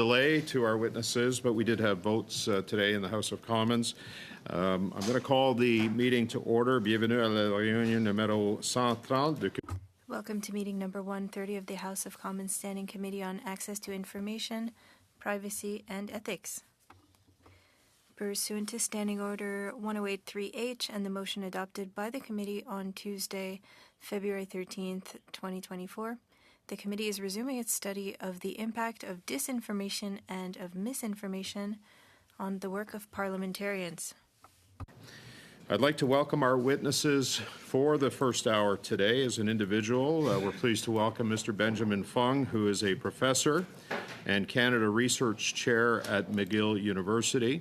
delay to our witnesses, but we did have votes today in the House of Commons. I'm going to call the meeting to order. Bienvenue à la réunion numéro 130 de... Welcome to meeting number 130 of the House of Commons Standing Committee on Access to Information, Privacy and Ethics. Pursuant to Standing Order 1083H and the motion adopted by the committee on Tuesday, February 13th, 2024, the committee is resuming its study of the impact of disinformation and of misinformation on the work of parliamentarians. I'd like to welcome our witnesses for the first hour today. As an individual, we're pleased to welcome Mr. Benjamin Fung, who is a professor and Canada Research Chair at McGill University.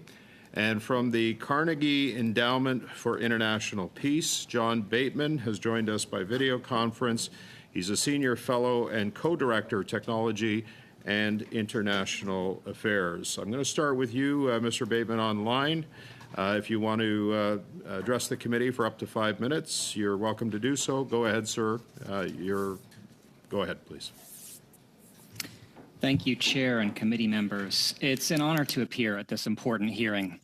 And from the Carnegie Endowment for International Peace, John Bateman has joined us by video conference. He's a senior fellow and co-director, Technology and International Affairs. I'm going to start with you, Mr. Bateman, online. If you want to address the committee for up to 5 minutes, you're welcome to do so. Go ahead, sir. Go ahead, please. Thank you, Chair and committee members. It's an honor to appear at this important hearing.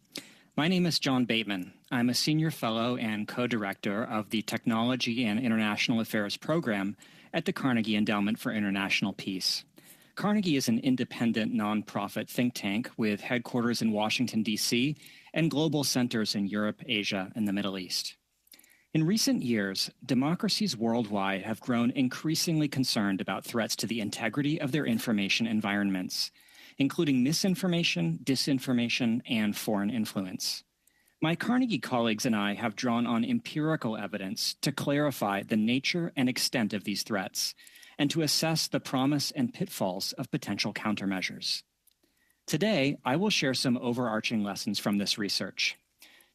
My name is John Bateman. I'm a senior fellow and co-director of the Technology and International Affairs program at the Carnegie Endowment for International Peace. Carnegie is an independent nonprofit think tank with headquarters in Washington, D.C., and global centers in Europe, Asia, and the Middle East. In recent years, democracies worldwide have grown increasingly concerned about threats to the integrity of their information environments, including misinformation, disinformation, and foreign influence. My Carnegie colleagues and I have drawn on empirical evidence to clarify the nature and extent of these threats and to assess the promise and pitfalls of potential countermeasures. Today, I will share some overarching lessons from this research.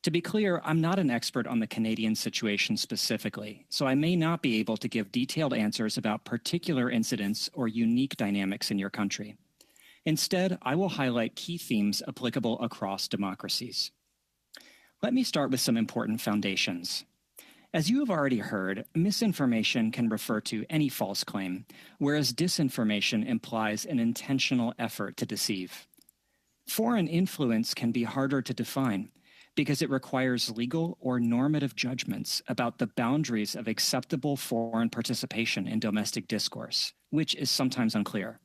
To be clear, I'm not an expert on the Canadian situation specifically, so I may not be able to give detailed answers about particular incidents or unique dynamics in your country. Instead, I will highlight key themes applicable across democracies. Let me start with some important foundations. As you have already heard, misinformation can refer to any false claim, whereas disinformation implies an intentional effort to deceive. Foreign influence can be harder to define, because it requires legal or normative judgments about the boundaries of acceptable foreign participation in domestic discourse, which is sometimes unclear.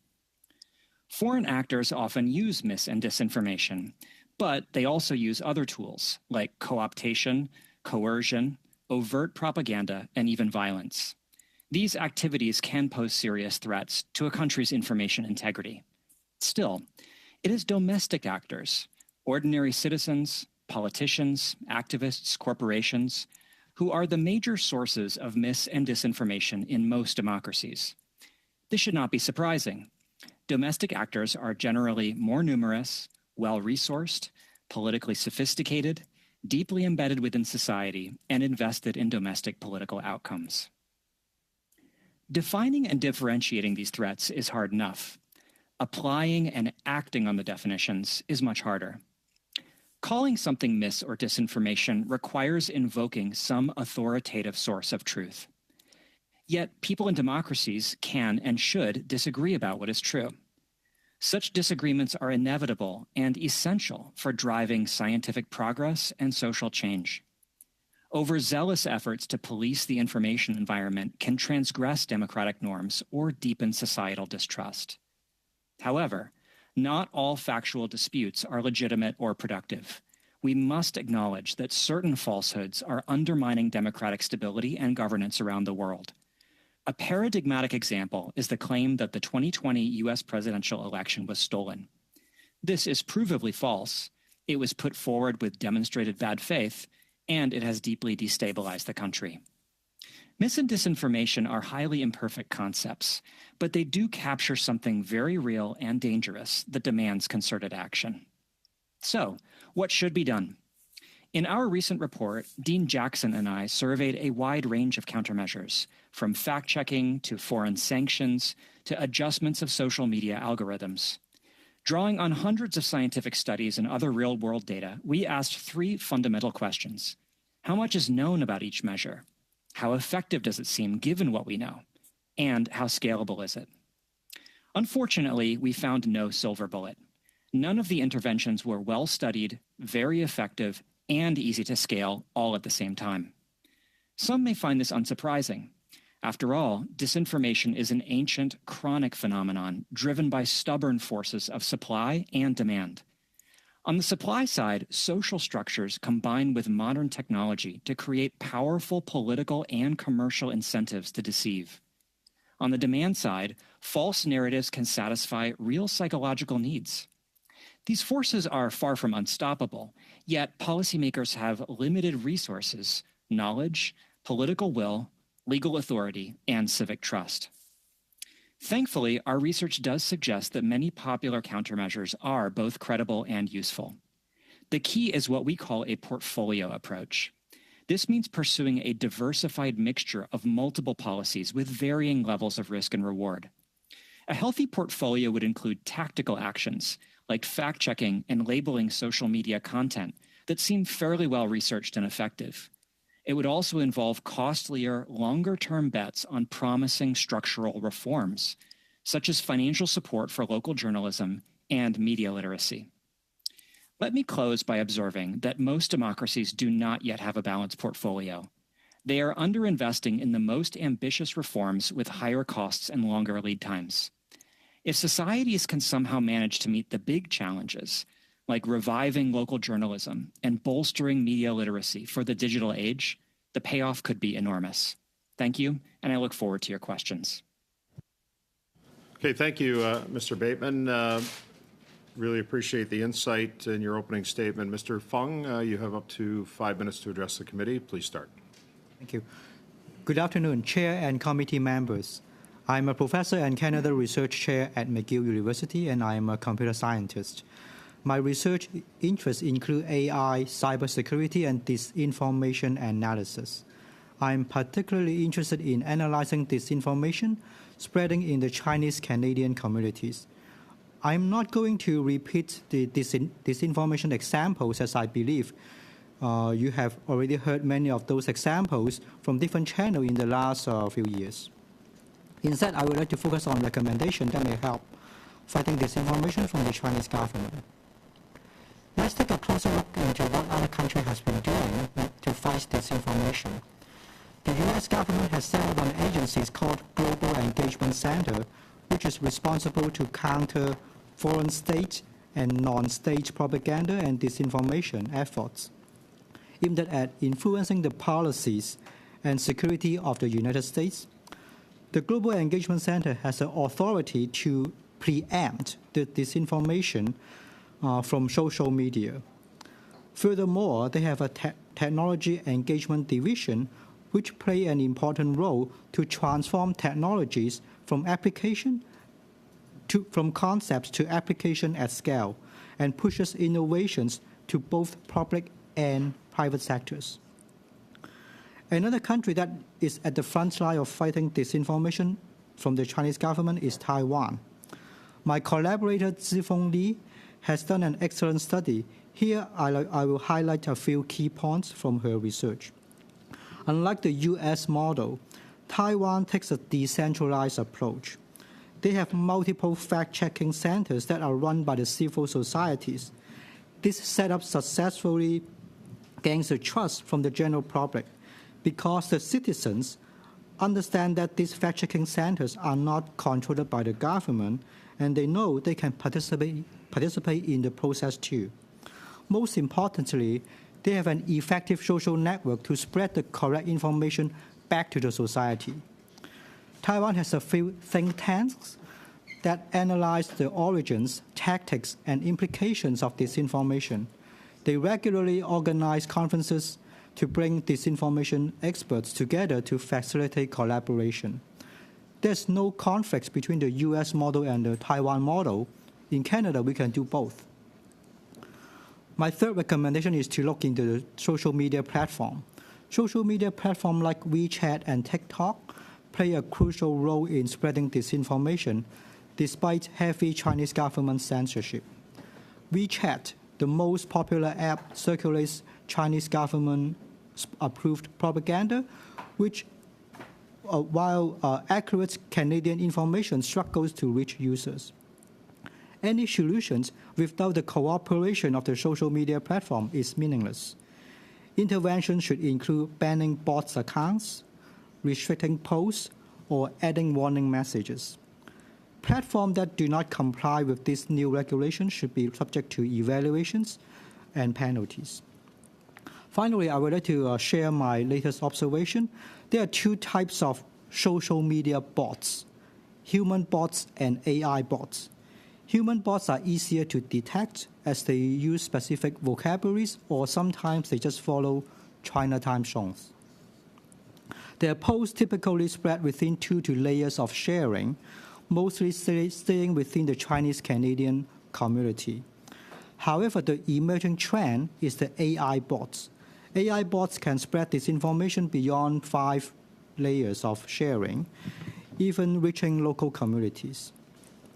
Foreign actors often use mis- and disinformation, but they also use other tools like co-optation, coercion, overt propaganda, and even violence. These activities can pose serious threats to a country's information integrity. Still, it is domestic actors, ordinary citizens, politicians, activists, corporations, who are the major sources of mis- and disinformation in most democracies. This should not be surprising. Domestic actors are generally more numerous, well-resourced, politically sophisticated, deeply embedded within society, and invested in domestic political outcomes. Defining and differentiating these threats is hard enough. Applying and acting on the definitions is much harder. Calling something mis- or disinformation requires invoking some authoritative source of truth. Yet people in democracies can and should disagree about what is true. Such disagreements are inevitable and essential for driving scientific progress and social change. Overzealous efforts to police the information environment can transgress democratic norms or deepen societal distrust. However, not all factual disputes are legitimate or productive. We must acknowledge that certain falsehoods are undermining democratic stability and governance around the world. A paradigmatic example is the claim that the 2020 U.S. presidential election was stolen. This is provably false. It was put forward with demonstrated bad faith, and it has deeply destabilized the country. Mis- and disinformation are highly imperfect concepts, but they do capture something very real and dangerous that demands concerted action. So, what should be done? In our recent report, Dean Jackson and I surveyed a wide range of countermeasures, from fact-checking to foreign sanctions to adjustments of social media algorithms. Drawing on hundreds of scientific studies and other real-world data, we asked three fundamental questions. How much is known about each measure? How effective does it seem given what we know? And how scalable is it? Unfortunately, we found no silver bullet. None of the interventions were well studied, very effective, and easy to scale all at the same time. Some may find this unsurprising. After all, disinformation is an ancient, chronic phenomenon driven by stubborn forces of supply and demand. On the supply side, social structures combine with modern technology to create powerful political and commercial incentives to deceive. On the demand side, false narratives can satisfy real psychological needs. These forces are far from unstoppable, yet policymakers have limited resources, knowledge, political will, legal authority, and civic trust. Thankfully, our research does suggest that many popular countermeasures are both credible and useful. The key is what we call a portfolio approach. This means pursuing a diversified mixture of multiple policies with varying levels of risk and reward. A healthy portfolio would include tactical actions, like fact-checking and labeling social media content that seem fairly well researched and effective. It would also involve costlier, longer-term bets on promising structural reforms, such as financial support for local journalism and media literacy. Let me close by observing that most democracies do not yet have a balanced portfolio. They are underinvesting in the most ambitious reforms with higher costs and longer lead times. If societies can somehow manage to meet the big challenges, like reviving local journalism and bolstering media literacy for the digital age, the payoff could be enormous. Thank you, and I look forward to your questions. Okay, thank you, Mr. Bateman. Really appreciate the insight in your opening statement. Mr. Fung, you have up to 5 minutes to address the committee. Please start. Thank you. Good afternoon, Chair and committee members. I'm a professor and Canada Research Chair at McGill University, and I am a computer scientist. My research interests include AI, cybersecurity, and disinformation analysis. I'm particularly interested in analyzing disinformation spreading in the Chinese-Canadian communities. I'm not going to repeat the disinformation examples, as I believe you have already heard many of those examples from different channels in the last few years. Instead, I would like to focus on recommendations that may help fighting disinformation from the Chinese government. Let's take a closer look into what other countries have been doing to fight disinformation. The U.S. government has set up an agency called Global Engagement Center, which is responsible to counter foreign state and non-state propaganda and disinformation efforts aimed at influencing the policies and security of the United States. The Global Engagement Center has the authority to preempt the disinformation from social media. Furthermore, they have a technology engagement division which play an important role to transform technologies from concepts to application at scale and pushes innovations to both public and private sectors. Another country that is at the front line of fighting disinformation from the Chinese government is Taiwan. My collaborator Zifeng Li has done an excellent study. Here, I will highlight a few key points from her research. Unlike the U.S. model, Taiwan takes a decentralized approach. They have multiple fact-checking centers that are run by the civil societies. This setup successfully gains the trust from the general public because the citizens understand that these fact-checking centers are not controlled by the government, and they know they can participate in the process too. Most importantly, they have an effective social network to spread the correct information back to the society. Taiwan has a few think tanks that analyze the origins, tactics, and implications of disinformation. They regularly organize conferences to bring disinformation experts together to facilitate collaboration. There's no conflict between the U.S. model and the Taiwan model. In Canada, we can do both. My third recommendation is to look into the social media platform. Social media platforms like WeChat and TikTok play a crucial role in spreading disinformation despite heavy Chinese government censorship. WeChat, the most popular app, circulates Chinese government-approved propaganda, which, while accurate Canadian information struggles to reach users. Any solutions without the cooperation of the social media platform is meaningless. Intervention should include banning bots accounts, restricting posts, or adding warning messages. Platforms that do not comply with this new regulation should be subject to evaluations and penalties. Finally, I would like to share my latest observation. There are two types of social media bots, human bots and AI bots. Human bots are easier to detect as they use specific vocabularies or sometimes they just follow Chinatown songs. Their posts typically spread within 2 to layers of sharing, mostly staying within the Chinese-Canadian community. However, the emerging trend is the AI bots. AI bots can spread disinformation beyond 5 layers of sharing, even reaching local communities.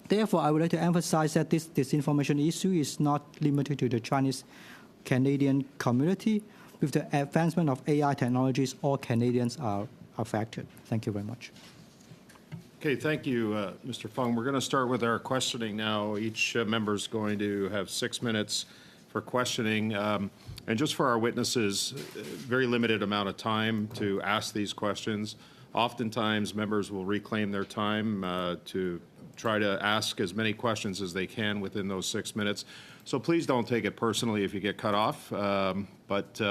Therefore, I would like to emphasize that this disinformation issue is not limited to the Chinese-Canadian community. With the advancement of AI technologies, all Canadians are affected. Thank you very much. Okay, thank you, Mr. Fung. We're going to start with our questioning now. Each member is going to have 6 minutes for questioning. And just for our witnesses, very limited amount of time to ask these questions. Oftentimes, members will reclaim their time to try to ask as many questions as they can within those 6 minutes. So please don't take it personally if you get cut off. But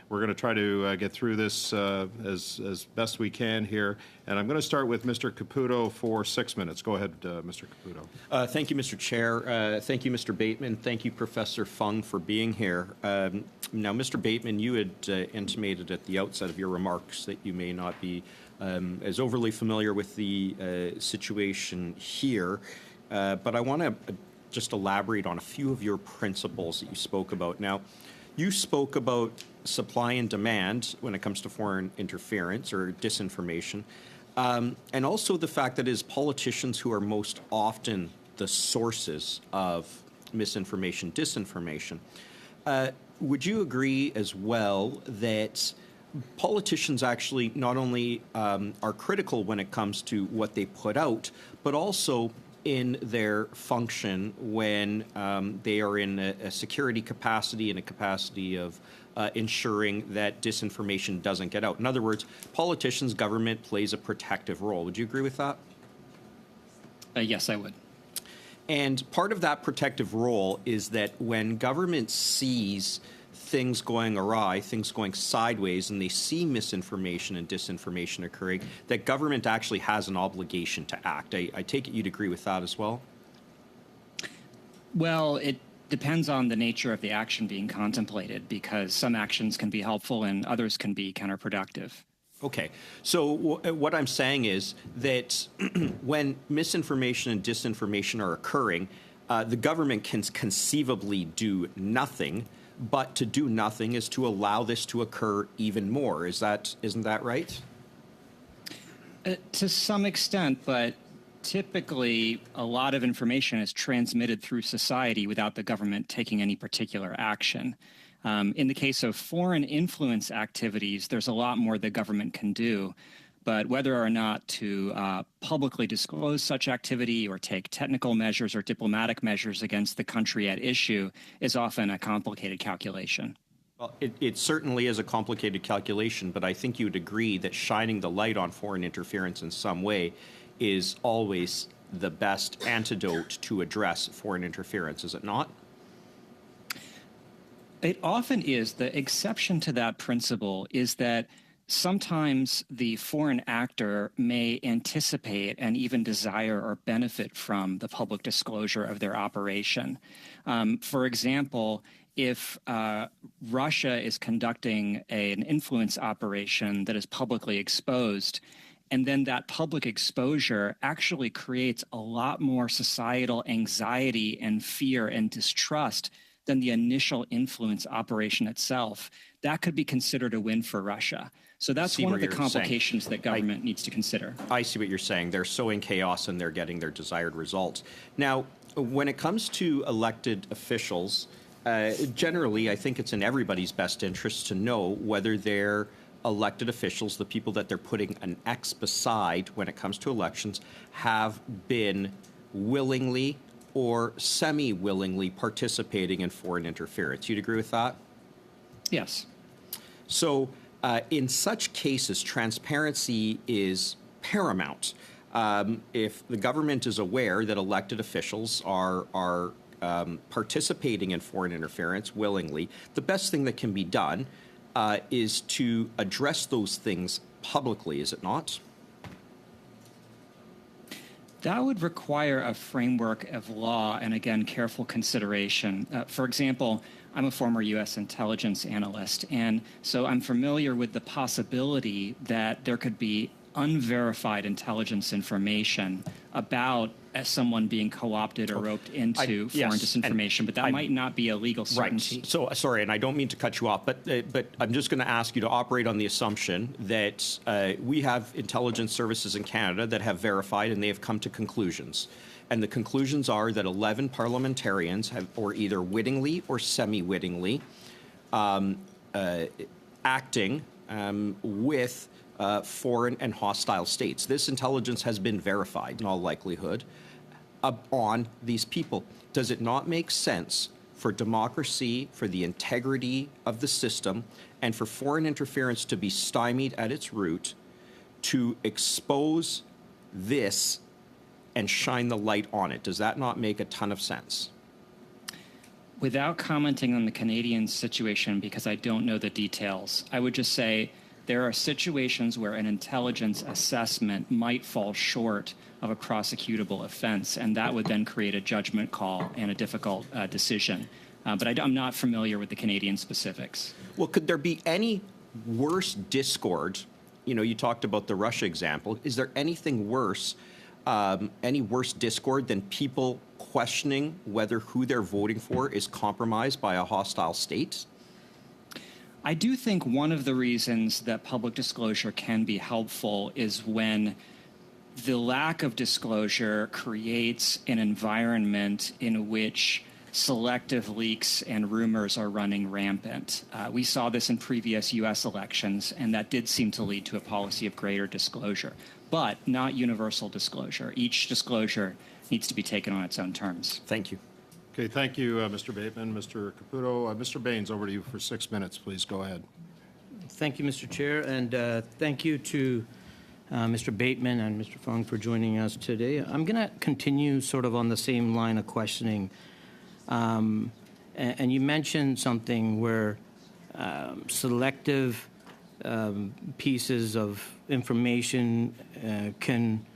we're going to try to get through this as best we can here. And I'm going to start with Mr. Caputo for 6 minutes. Go ahead, Mr. Caputo. Thank you, Mr. Chair. Thank you, Mr. Bateman. Thank you, Professor Fung, for being here. Now, Mr. Bateman, you had intimated at the outset of your remarks that you may not be as overly familiar with the situation here. But I want to just elaborate on a few of your principles that you spoke about. Now, you spoke about supply and demand when it comes to foreign interference or disinformation, and also the fact that it is politicians who are most often the sources of misinformation, disinformation. Would you agree as well that politicians actually not only are critical when it comes to what they put out, but also in their function when they are in a security capacity and a capacity of ensuring that disinformation doesn't get out? In other words, politicians, government plays a protective role. Would you agree with that? Yes, I would. And part of that protective role is that when government sees things going awry, things going sideways, and they see misinformation and disinformation occurring, that government actually has an obligation to act. I take it you'd agree with that as well? Well, it depends on the nature of the action being contemplated, because some actions can be helpful and others can be counterproductive. Okay. So what I'm saying is that when misinformation and disinformation are occurring, the government can conceivably do nothing. But to do nothing is to allow this to occur even more. Isn't that right? To some extent, but typically a lot of information is transmitted through society without the government taking any particular action. In the case of foreign influence activities, there's a lot more the government can do. But whether or not to publicly disclose such activity or take technical measures or diplomatic measures against the country at issue is often a complicated calculation. Well, it certainly is a complicated calculation, but I think you'd agree that shining the light on foreign interference in some way is always the best antidote to address foreign interference, is it not? It often is. The exception to that principle is that sometimes the foreign actor may anticipate and even desire or benefit from the public disclosure of their operation. For example, if Russia is conducting an influence operation that is publicly exposed, and then that public exposure actually creates a lot more societal anxiety and fear and distrust than the initial influence operation itself, that could be considered a win for Russia. So that's one of the complications that government needs to consider. I see what you're saying. They're sowing chaos and they're getting their desired results. Now, when it comes to elected officials, generally, I think it's in everybody's best interest to know whether their elected officials, the people that they're putting an X beside when it comes to elections, have been willingly or semi-willingly participating in foreign interference. You'd agree with that? Yes. So in such cases, transparency is paramount. If the government is aware that elected officials are participating in foreign interference willingly, the best thing that can be done is to address those things publicly, is it not? That would require a framework of law and, again, careful consideration. For example, I'm a former U.S. intelligence analyst, and so I'm familiar with the possibility that there could be unverified intelligence information about someone being co-opted or roped into foreign disinformation, but that might not be a legal certainty. Right. So, sorry, and I don't mean to cut you off, but I'm just going to ask you to operate on the assumption that we have intelligence services in Canada that have verified and they have come to conclusions. And the conclusions are that 11 parliamentarians have, or either wittingly or semi-wittingly, acting with foreign and hostile states. This intelligence has been verified, in all likelihood, on these people. Does it not make sense for democracy, for the integrity of the system, and for foreign interference to be stymied at its root, to expose this and shine the light on it? Does that not make a ton of sense? Without commenting on the Canadian situation, because I don't know the details, I would just say there are situations where an intelligence assessment might fall short of a prosecutable offense, and that would then create a judgment call and a difficult decision. But I'm not familiar with the Canadian specifics. Well, could there be any worse discord? You know, you talked about the Russia example. Is there anything worse, any worse discord than people questioning whether who they're voting for is compromised by a hostile state? I do think one of the reasons that public disclosure can be helpful is when the lack of disclosure creates an environment in which selective leaks and rumors are running rampant. We saw this in previous U.S. elections, and that did seem to lead to a policy of greater disclosure, but not universal disclosure. Each disclosure needs to be taken on its own terms. Thank you. Okay, thank you, Mr. Bateman. Mr. Caputo. Mr. Baines, over to you for 6 minutes, please. Go ahead. Thank you, Mr. Chair, and thank you to Mr. Bateman and Mr. Fong for joining us today. I'm going to continue sort of on the same line of questioning. And you mentioned something where selective pieces of information can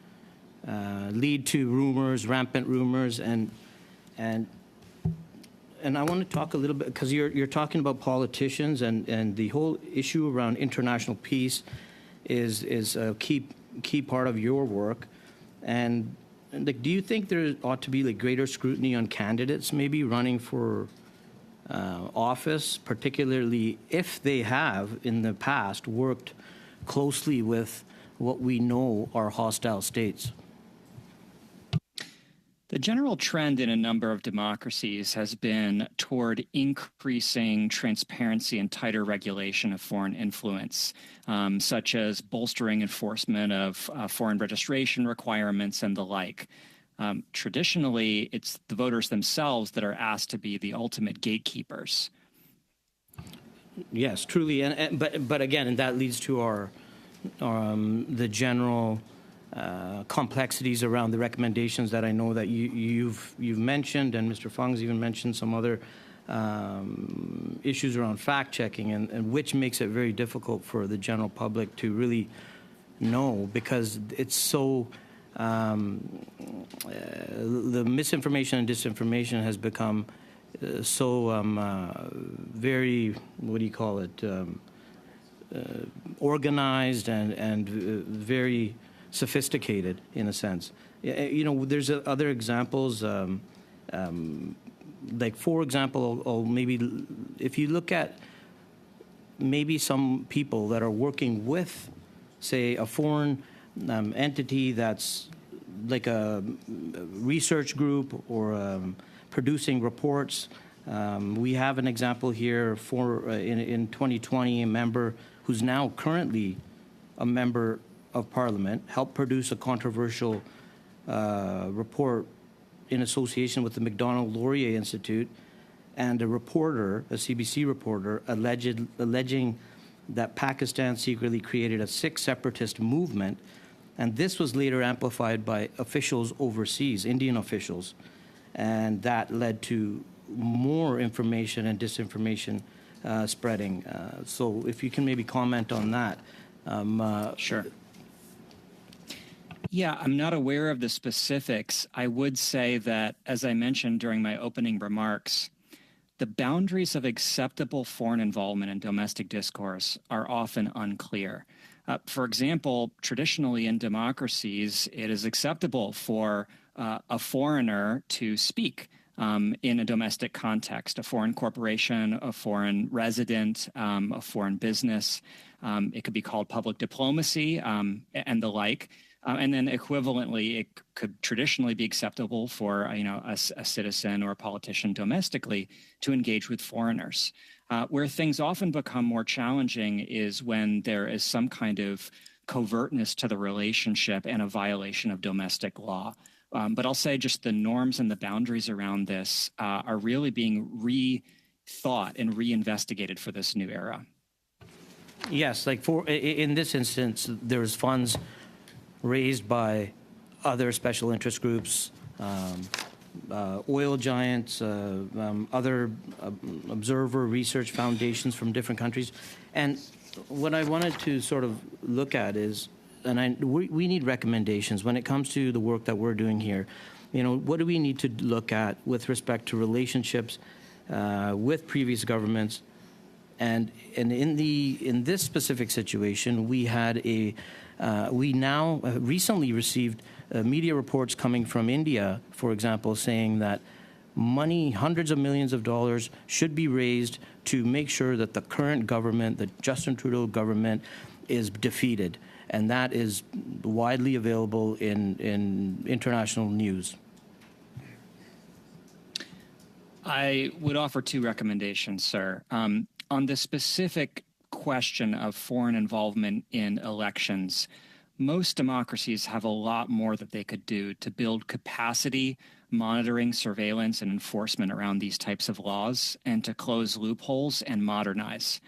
lead to rumors, rampant rumors, and I want to talk a little bit, because you're talking about politicians, and the whole issue around international peace is a key part of your work. And like, do you think there ought to be like greater scrutiny on candidates maybe running for office, particularly if they have in the past worked closely with what we know are hostile states? The general trend in a number of democracies has been toward increasing transparency and tighter regulation of foreign influence, such as bolstering enforcement of foreign registration requirements and the like. Traditionally, it's the voters themselves that are asked to be the ultimate gatekeepers. Yes, truly, but again, and that leads to our the general complexities around the recommendations that I know that you've mentioned, and Mr. Fong's even mentioned some other issues around fact-checking, and which makes it very difficult for the general public to really know, because it's so the misinformation and disinformation has become so very, what do you call it, organized and very sophisticated in a sense. You know, there's other examples, like for example, or maybe if you look at maybe some people that are working with, say, a foreign entity that's like a research group or producing reports. We have an example here for in 2020, a member who's now currently a member of Parliament helped produce a controversial report in association with the Macdonald-Laurier Institute and a reporter, a CBC reporter, alleging that Pakistan secretly created a Sikh separatist movement, and this was later amplified by officials overseas, Indian officials, and that led to more information and disinformation spreading. So if you can maybe comment on that. Sure. Yeah, I'm not aware of the specifics. I would say that, as I mentioned during my opening remarks, the boundaries of acceptable foreign involvement in domestic discourse are often unclear. For example, traditionally in democracies, it is acceptable for a foreigner to speak in a domestic context, a foreign corporation, a foreign resident, a foreign business. It could be called public diplomacy and the like. And then equivalently, it could traditionally be acceptable for a citizen or a politician domestically to engage with foreigners. Where things often become more challenging is when there is some kind of covertness to the relationship and a violation of domestic law. But I'll say just the norms and the boundaries around this are really being rethought and reinvestigated for this new era. Yes, like in this instance, there's funds raised by other special interest groups, oil giants, other observer research foundations from different countries. And what I wanted to sort of look at is, we need recommendations when it comes to the work that we're doing here. What do we need to look at with respect to relationships with previous governments? And in this specific situation, we now recently received media reports coming from India, for example, saying that money, hundreds of millions of dollars, should be raised to make sure that the current government, the Justin Trudeau government, is defeated. And that is widely available in international news. I would offer two recommendations, sir. On the specific question of foreign involvement in elections, most democracies have a lot more that they could do to build capacity, monitoring, surveillance, and enforcement around these types of laws, and to close loopholes and modernize.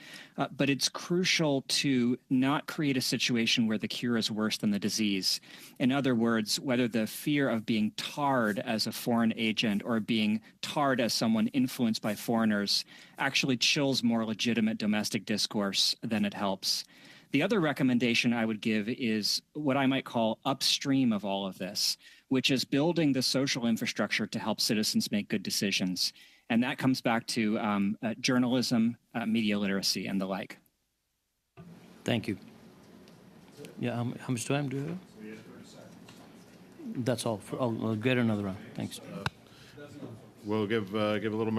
But it's crucial to not create a situation where the cure is worse than the disease. In other words, whether the fear of being tarred as a foreign agent or being tarred as someone influenced by foreigners actually chills more legitimate domestic discourse than it helps. The other recommendation I would give is what I might call upstream of all of this, which is building the social infrastructure to help citizens make good decisions. And that comes back to journalism, media literacy, and the like. Thank you. Yeah, how much time do you have? We have 30 seconds. That's all. I'll get another round. Thanks. We'll give a little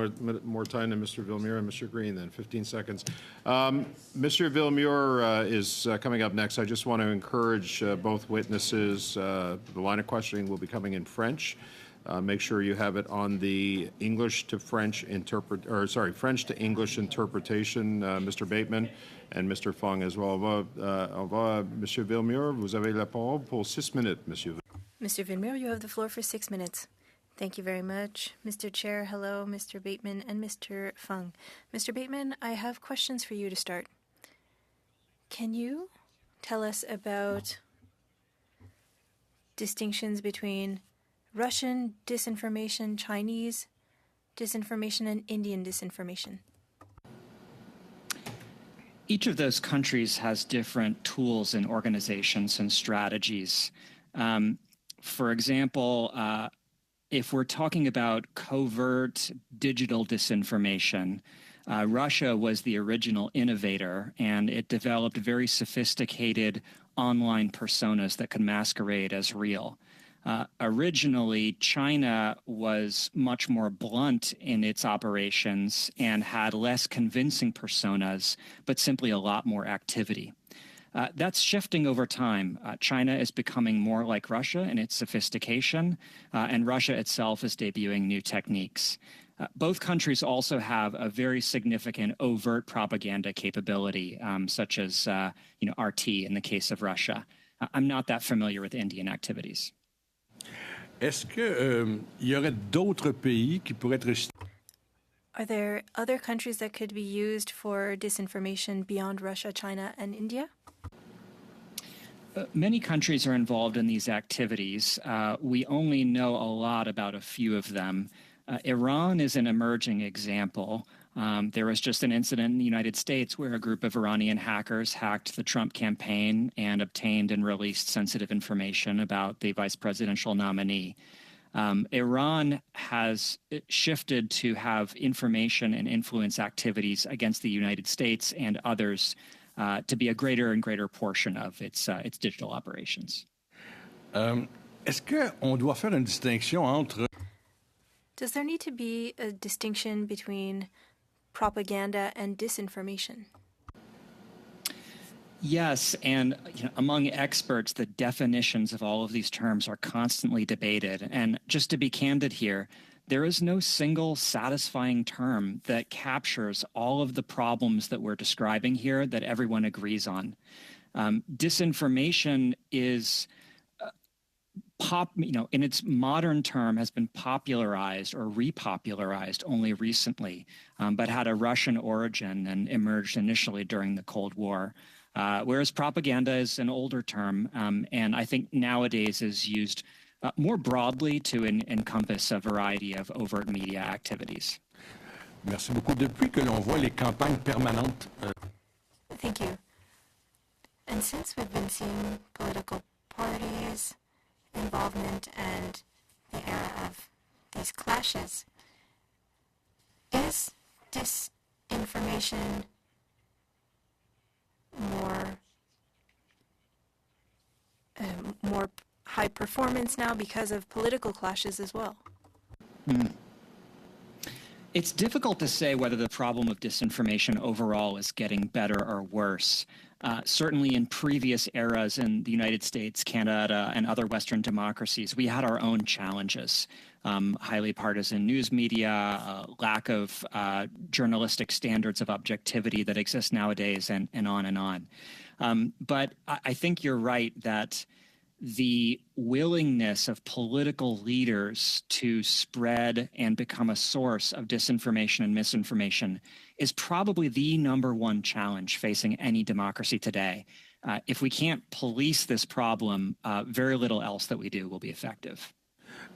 more time to Mr. Villemure and Mr. Green then, 15 seconds. Mr. Villemure is coming up next. I just want to encourage both witnesses. The line of questioning will be coming in French. Make sure you have it on the English to French French to English interpretation, Mr. Bateman and Mr. Fung as well. Monsieur Villemure, vous avez la parole pour 6 minutes, Monsieur. Mr. Villemure, you have the floor for 6 minutes. Thank you very much. Mr. Chair, hello, Mr. Bateman and Mr. Fung. Mr. Bateman, I have questions for you to start. Can you tell us about distinctions between Russian disinformation, Chinese disinformation, and Indian disinformation? Each of those countries has different tools and organizations and strategies. For example, if we're talking about covert digital disinformation, Russia was the original innovator, and it developed very sophisticated online personas that could masquerade as real. Originally, China was much more blunt in its operations and had less convincing personas, but simply a lot more activity. That's shifting over time. China is becoming more like Russia in its sophistication, and Russia itself is debuting new techniques. Both countries also have a very significant overt propaganda capability, such as RT in the case of Russia. I'm not that familiar with Indian activities. Est-ce que il y aurait d'autres pays qui pourraient être Are there other countries that could be used for disinformation beyond Russia, China, and India? Many countries are involved in these activities. We only know a lot about a few of them. Iran is an emerging example. There was just an incident in the United States where a group of Iranian hackers hacked the Trump campaign and obtained and released sensitive information about the vice presidential nominee. Iran has shifted to have information and influence activities against the United States and others to be a greater and greater portion of its digital operations. Est-ce qu'on doit faire une distinction entre Does there need to be a distinction between propaganda and disinformation? Yes, and among experts, the definitions of all of these terms are constantly debated. And just to be candid here, there is no single satisfying term that captures all of the problems that we're describing here that everyone agrees on. Disinformation is in its modern term has been popularized or repopularized only recently, but had a Russian origin and emerged initially during the Cold War. Whereas propaganda is an older term, and I think nowadays is used more broadly to encompass a variety of overt media activities. Merci beaucoup. Depuis que l'on voit les campagnes permanentes Thank you. And since we've been seeing political parties, involvement, and the era of these clashes, is disinformation more high performance now because of political clashes as well? It's difficult to say whether the problem of disinformation overall is getting better or worse. Certainly in previous eras in the United States, Canada, and other Western democracies, we had our own challenges. Highly partisan news media, lack of journalistic standards of objectivity that exist nowadays, and on and on. But I think you're right that the willingness of political leaders to spread and become a source of disinformation and misinformation is probably the number one challenge facing any democracy today. If we can't police this problem, very little else that we do will be effective.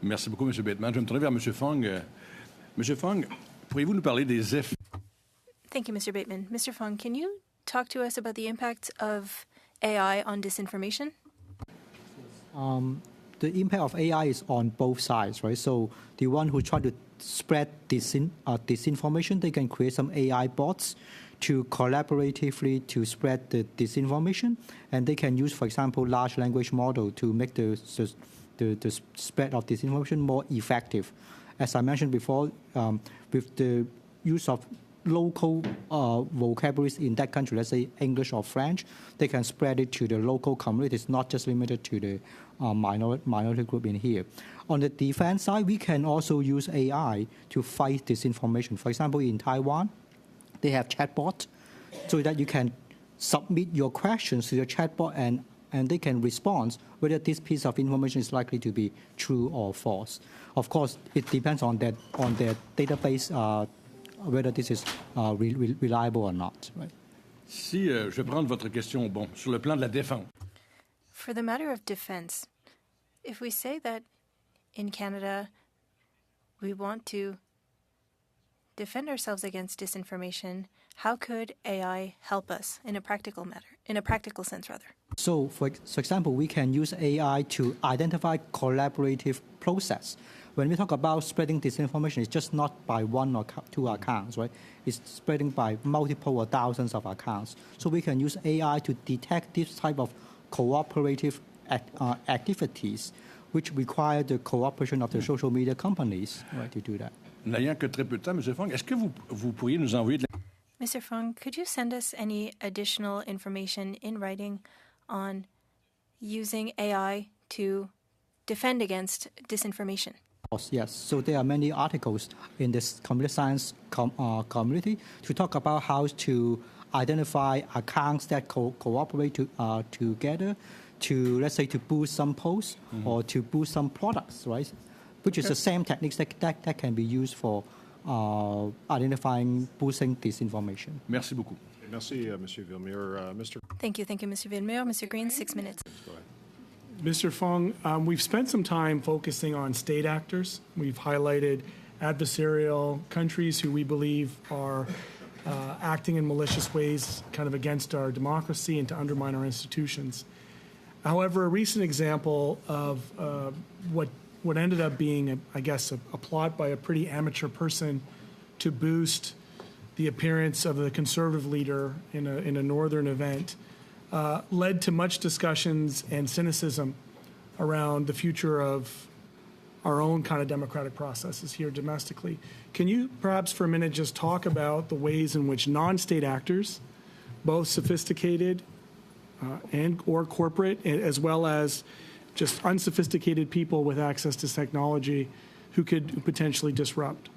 Merci beaucoup, M. Bateman. Je vais me tourner vers M. Fong. M. Fong, pourriez-vous nous parler des effets? Thank you, Mr. Bateman. Mr. Fong, can you talk to us about the impact of AI on disinformation? The impact of AI is on both sides, right? So the one who try to spread disinformation, they can create some AI bots to collaboratively to spread the disinformation, and they can use, for example, large language model to make the spread of disinformation more effective. As I mentioned before, with the use of local vocabularies in that country, let's say English or French, they can spread it to the local communities, not just limited to the minority group in here. On the defense side, we can also use AI to fight disinformation. For example, in Taiwan, they have chatbot so that you can submit your questions to the chatbot and they can respond whether this piece of information is likely to be true or false. Of course, it depends on their database whether this is reliable or not. Right? Si je vais prendre votre question, bon, sur le plan de la défense. For the matter of defense, if we say that in Canada we want to defend ourselves against disinformation, how could AI help us in a practical sense, rather? So, for example, we can use AI to identify collaborative process. When we talk about spreading disinformation, it's just not by one or two accounts, right? It's spreading by multiple or thousands of accounts. So we can use AI to detect this type of cooperative activities, which require the cooperation of the social media companies, right, to do that. N'ayant que très peu de temps, M. Fong, est-ce que vous pourriez nous envoyer de la... Mr. Fung, could you send us any additional information in writing on using AI to defend against disinformation? Yes, so there are many articles in this computer science community to talk about how to identify accounts that cooperate together to, let's say, to boost some posts or to boost some products, right? Which is the same techniques that can be used for identifying, boosting disinformation. Merci beaucoup. Merci, Monsieur Villemure. Mr. Thank you, Mr. Villemure. Mr. Green, 6 minutes. Go ahead. Mr. Fung, we've spent some time focusing on state actors. We've highlighted adversarial countries who we believe are acting in malicious ways kind of against our democracy and to undermine our institutions. However, a recent example of what ended up being, a plot by a pretty amateur person to boost the appearance of the conservative leader in a northern event led to much discussions and cynicism around the future of our own kind of democratic processes here domestically. Can you perhaps for a minute just talk about the ways in which non-state actors, both sophisticated and or corporate, as well as just unsophisticated people with access to technology who could potentially disrupt?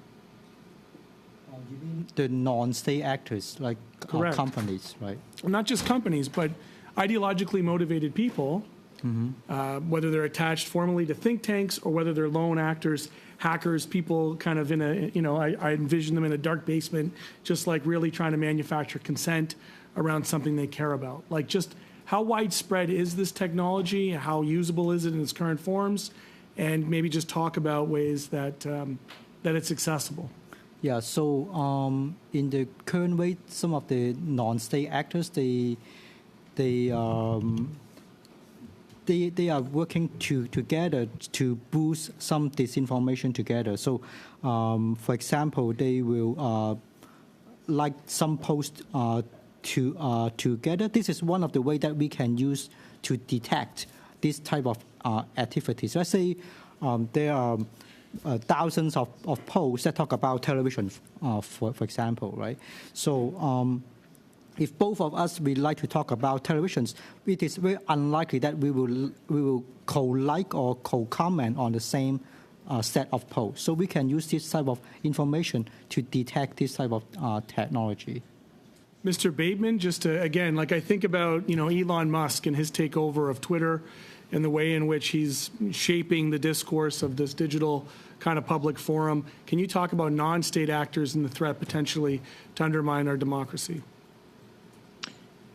You mean the non-state actors, like Correct. Companies, right? Not just companies, but ideologically motivated people, whether they're attached formally to think tanks or whether they're lone actors, hackers, people kind of in a, I envision them in a dark basement, just like really trying to manufacture consent around something they care about. Like, just how widespread is this technology? How usable is it in its current forms? And maybe just talk about ways that that it's accessible. Yeah, so in the current way, some of the non-state actors, they are working together to boost some disinformation together. So, for example, they will like some posts together. This is one of the ways that we can use to detect this type of activities. Let's say there are thousands of posts that talk about television, for example, right? So if both of us we like to talk about televisions, it is very unlikely that we will co-like or co-comment on the same set of posts. So we can use this type of information to detect this type of technology. Mr. Bateman, just to, again, like I think about, Elon Musk and his takeover of Twitter and the way in which he's shaping the discourse of this digital kind of public forum. Can you talk about non-state actors and the threat potentially to undermine our democracy?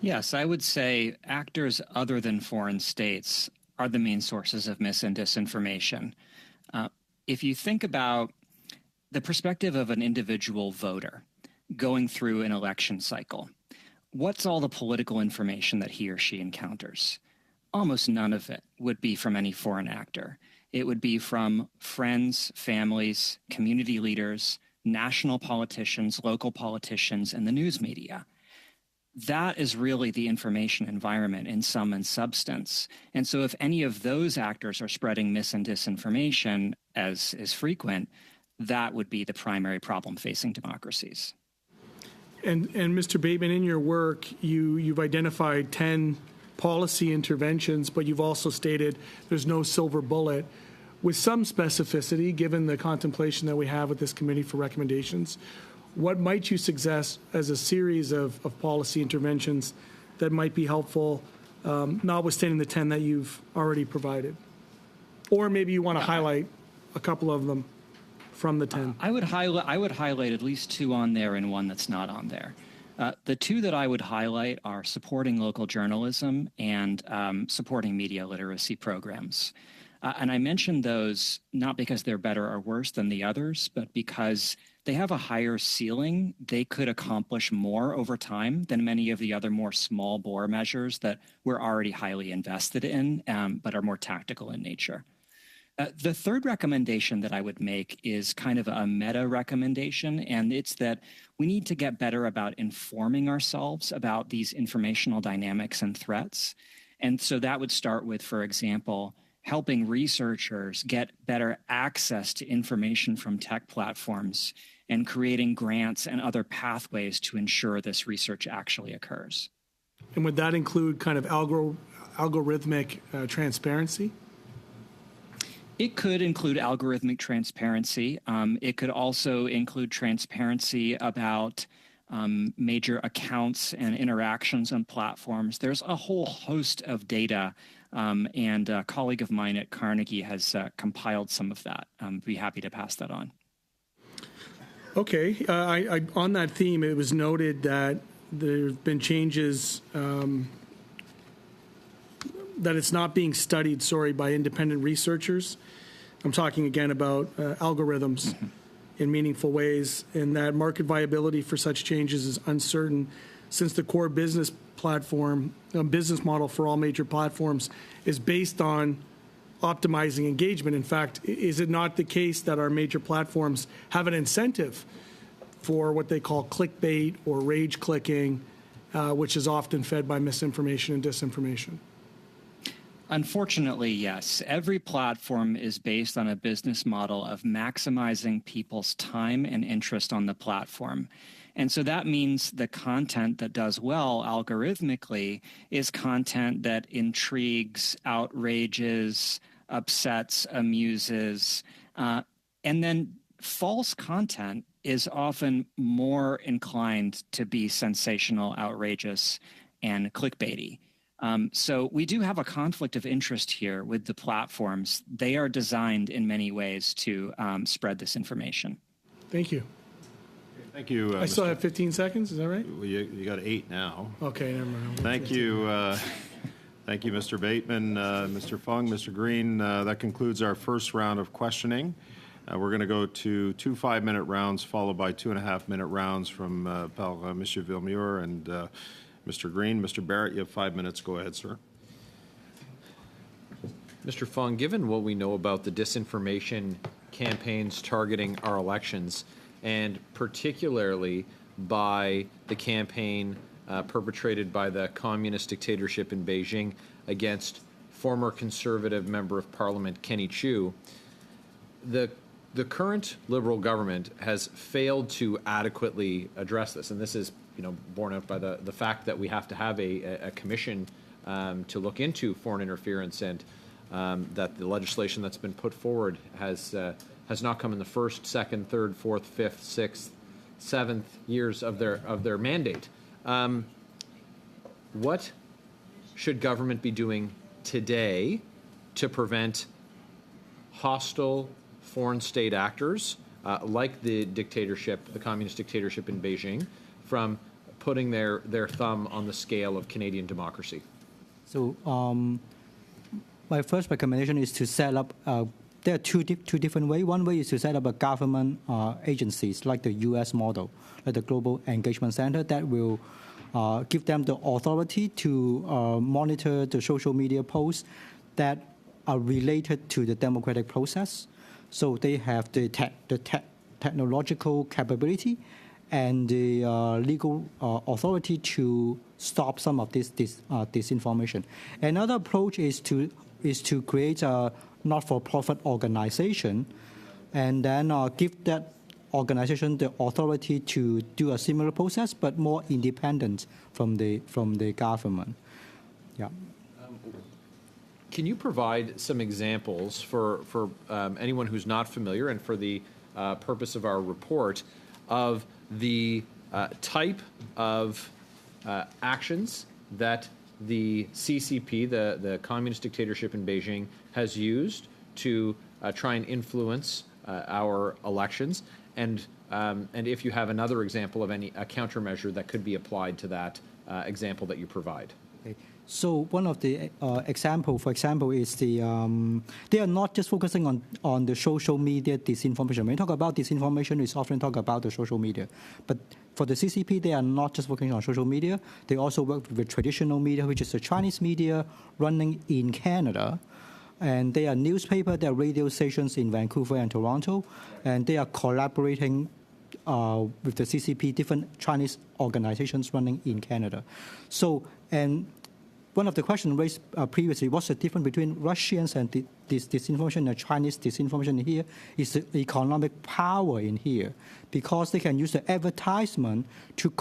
Yes, I would say actors other than foreign states are the main sources of mis and disinformation. If you think about the perspective of an individual voter going through an election cycle, what's all the political information that he or she encounters? Almost none of it would be from any foreign actor. It would be from friends, families, community leaders, national politicians, local politicians, and the news media. That is really the information environment in sum and substance. And so if any of those actors are spreading mis and disinformation, as is frequent, that would be the primary problem facing democracies. And Mr. Bateman, in your work, you've identified 10 policy interventions, but you've also stated there's no silver bullet. With some specificity, given the contemplation that we have with this committee for recommendations, what might you suggest as a series of policy interventions that might be helpful, notwithstanding the 10 that you've already provided? Or maybe you want to highlight a couple of them from the 10. I would highlight at least 2 on there and 1 that's not on there. The 2 that I would highlight are supporting local journalism and supporting media literacy programs. And I mention those not because they're better or worse than the others, but because they have a higher ceiling. They could accomplish more over time than many of the other more small bore measures that we're already highly invested in, but are more tactical in nature. The third recommendation that I would make is kind of a meta recommendation, and it's that we need to get better about informing ourselves about these informational dynamics and threats. And so that would start with, for example, helping researchers get better access to information from tech platforms and creating grants and other pathways to ensure this research actually occurs. And would that include kind of algorithmic transparency? It could include algorithmic transparency. It could also include transparency about major accounts and interactions on platforms. There's a whole host of data and a colleague of mine at Carnegie has compiled some of that. I'd be happy to pass that on. Okay. On that theme, it was noted that there have been changes, that it's not being studied, by independent researchers. I'm talking again about algorithms in meaningful ways, and that market viability for such changes is uncertain since the core business model for all major platforms is based on optimizing engagement. In fact, is it not the case that our major platforms have an incentive for what they call clickbait or rage clicking, which is often fed by misinformation and disinformation? Unfortunately, yes. Every platform is based on a business model of maximizing people's time and interest on the platform. And so that means the content that does well algorithmically is content that intrigues, outrages, upsets, amuses, and then false content is often more inclined to be sensational, outrageous, and clickbaity. So we do have a conflict of interest here with the platforms. They are designed in many ways to spread this information. Thank you. Thank you. I still have 15 seconds, is that right? Well, you got 8 now. Okay, never mind. Thank you. Thank you, Mr. Bateman, Mr. Fung, Mr. Green. That concludes our first round of questioning. We're going to go to 2 5-minute rounds, followed by 2.5-minute rounds from Monsieur Villemure and Mr. Green. Mr. Barrett, you have 5 minutes. Go ahead, sir. Mr. Fung, given what we know about the disinformation campaigns targeting our elections, and particularly by the campaign perpetrated by the communist dictatorship in Beijing against former Conservative Member of Parliament Kenny Chiu, the current Liberal government has failed to adequately address this, and this is borne out by the fact that we have to have a commission to look into foreign interference, and that the legislation that's been put forward has not come in the first, second, third, fourth, fifth, sixth, seventh years of their mandate. What should government be doing today to prevent hostile foreign state actors like the communist dictatorship in Beijing, from putting their thumb on the scale of Canadian democracy? So my first recommendation is to set up, there are two different ways. One way is to set up a government agencies like the U.S. model, like the Global Engagement Center, that will give them the authority to monitor the social media posts that are related to the democratic process. So they have the technological capability and the legal authority to stop some of this disinformation. Another approach is to create a not-for-profit organization, and then give that organization the authority to do a similar process, but more independent from the government. Yeah. Can you provide some examples for anyone who's not familiar, and for the purpose of our report, of the type of actions that the CCP, the communist dictatorship in Beijing, has used to try and influence our elections, and if you have another example of a countermeasure that could be applied to that example that you provide? Okay. So one of the for example, is they are not just focusing on the social media disinformation. When we talk about disinformation, we often talk about the social media. But for the CCP, they are not just focusing on social media. They also work with traditional media, which is the Chinese media running in Canada. And they are newspaper, they are radio stations in Vancouver and Toronto. And they are collaborating with the CCP, different Chinese organizations running in Canada. So, and one of the questions raised previously, what's the difference between Russians and this disinformation and Chinese disinformation here, is the economic power in here, because they can use the advertisement to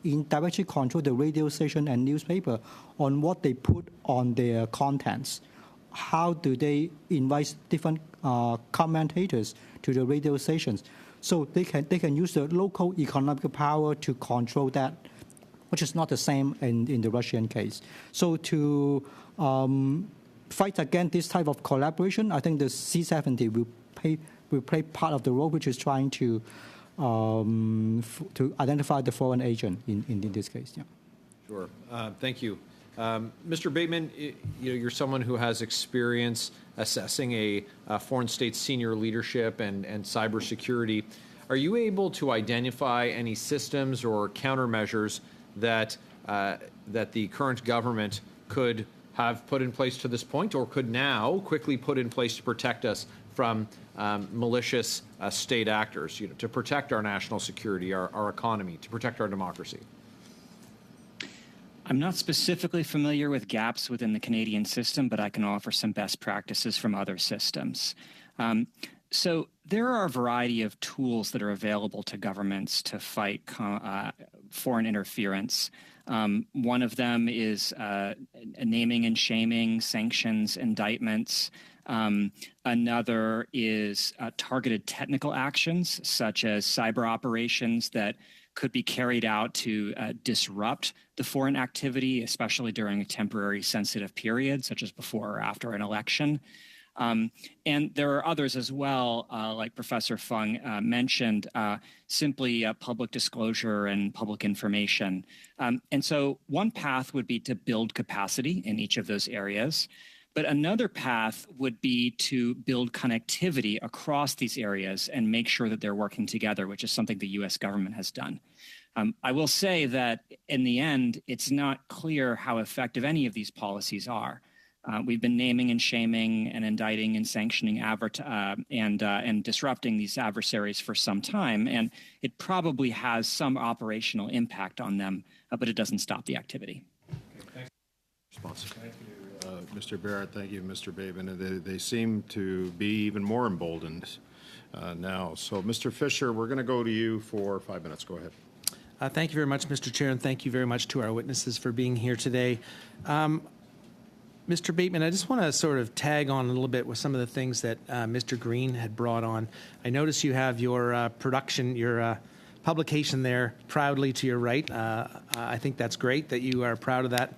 indirectly control the radio station and newspaper on what they put on their contents. How do they invite different commentators to the radio stations? So they can use the local economic power to control that which is not the same in the Russian case. So to fight against this type of collaboration, I think the C-70 will play part of the role, which is trying to identify the foreign agent in this case. Yeah. Sure. Thank you. Mr. Bateman, you're someone who has experience assessing a foreign state's senior leadership and cybersecurity. Are you able to identify any systems or countermeasures that the current government could have put in place to this point, or could now quickly put in place to protect us from malicious state actors, to protect our national security, our economy, to protect our democracy? I'm not specifically familiar with gaps within the Canadian system, but I can offer some best practices from other systems. So there are a variety of tools that are available to governments to fight foreign interference. One of them is naming and shaming, sanctions, indictments. Another is targeted technical actions, such as cyber operations that could be carried out to disrupt the foreign activity, especially during a temporary sensitive period, such as before or after an election. And there are others as well, like Professor Fung mentioned, simply public disclosure and public information. And so one path would be to build capacity in each of those areas. But another path would be to build connectivity across these areas and make sure that they're working together, which is something the U.S. government has done. I will say that in the end, it's not clear how effective any of these policies are. We've been naming and shaming and indicting and sanctioning and disrupting these adversaries for some time, and it probably has some operational impact on them, but it doesn't stop the activity. Okay, thanks. Thank you, Mr. Barrett. Thank you, Mr. Bateman. They seem to be even more emboldened now. So, Mr. Fisher, we're going to go to you for 5 minutes. Go ahead. Thank you very much, Mr. Chair, and thank you very much to our witnesses for being here today. Mr. Bateman, I just want to sort of tag on a little bit with some of the things that Mr. Green had brought on. I notice you have your publication there proudly to your right. I think that's great that you are proud of that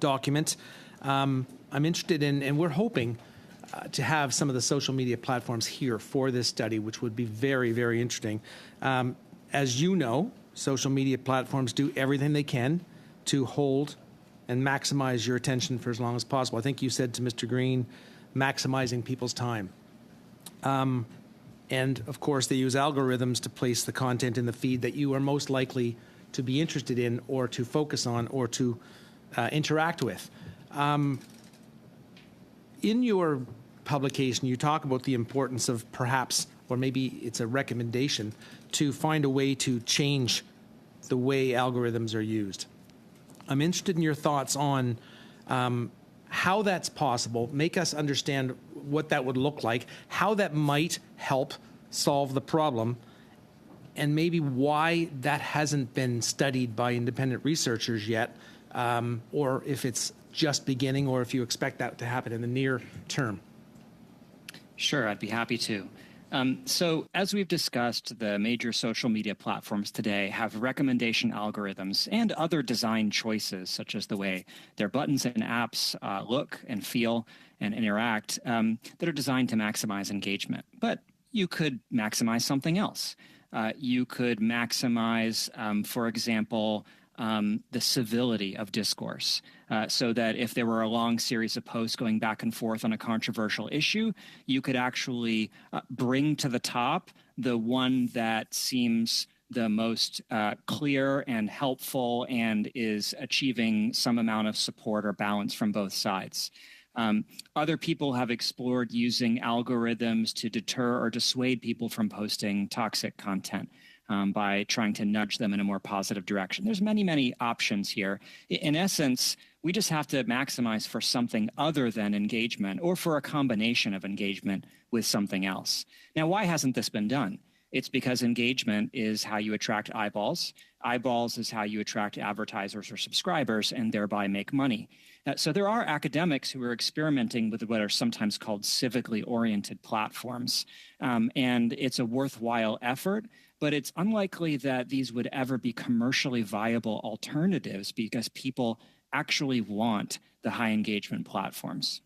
document. I'm interested in, and we're hoping to have some of the social media platforms here for this study, which would be very, very interesting. As you know, social media platforms do everything they can to hold and maximize your attention for as long as possible. I think you said to Mr. Green, maximizing people's time. And, of course, they use algorithms to place the content in the feed that you are most likely to be interested in or to focus on or to interact with. In your publication, you talk about the importance of perhaps, or maybe it's a recommendation, to find a way to change the way algorithms are used. I'm interested in your thoughts on how that's possible, make us understand what that would look like, how that might help solve the problem, and maybe why that hasn't been studied by independent researchers yet, or if it's just beginning, or if you expect that to happen in the near term. Sure, I'd be happy to. So as we've discussed, the major social media platforms today have recommendation algorithms and other design choices, such as the way their buttons and apps look and feel and interact, that are designed to maximize engagement. But you could maximize something else. You could maximize, for example, the civility of discourse, so that if there were a long series of posts going back and forth on a controversial issue, you could actually bring to the top the one that seems the most clear and helpful and is achieving some amount of support or balance from both sides. Other people have explored using algorithms to deter or dissuade people from posting toxic content. By trying to nudge them in a more positive direction. There's many, many options here. In essence, we just have to maximize for something other than engagement or for a combination of engagement with something else. Now, why hasn't this been done? It's because engagement is how you attract eyeballs. Eyeballs is how you attract advertisers or subscribers and thereby make money. So there are academics who are experimenting with what are sometimes called civically oriented platforms. And it's a worthwhile effort. but it's unlikely that these would ever be commercially viable alternatives because people actually want the high engagement platforms.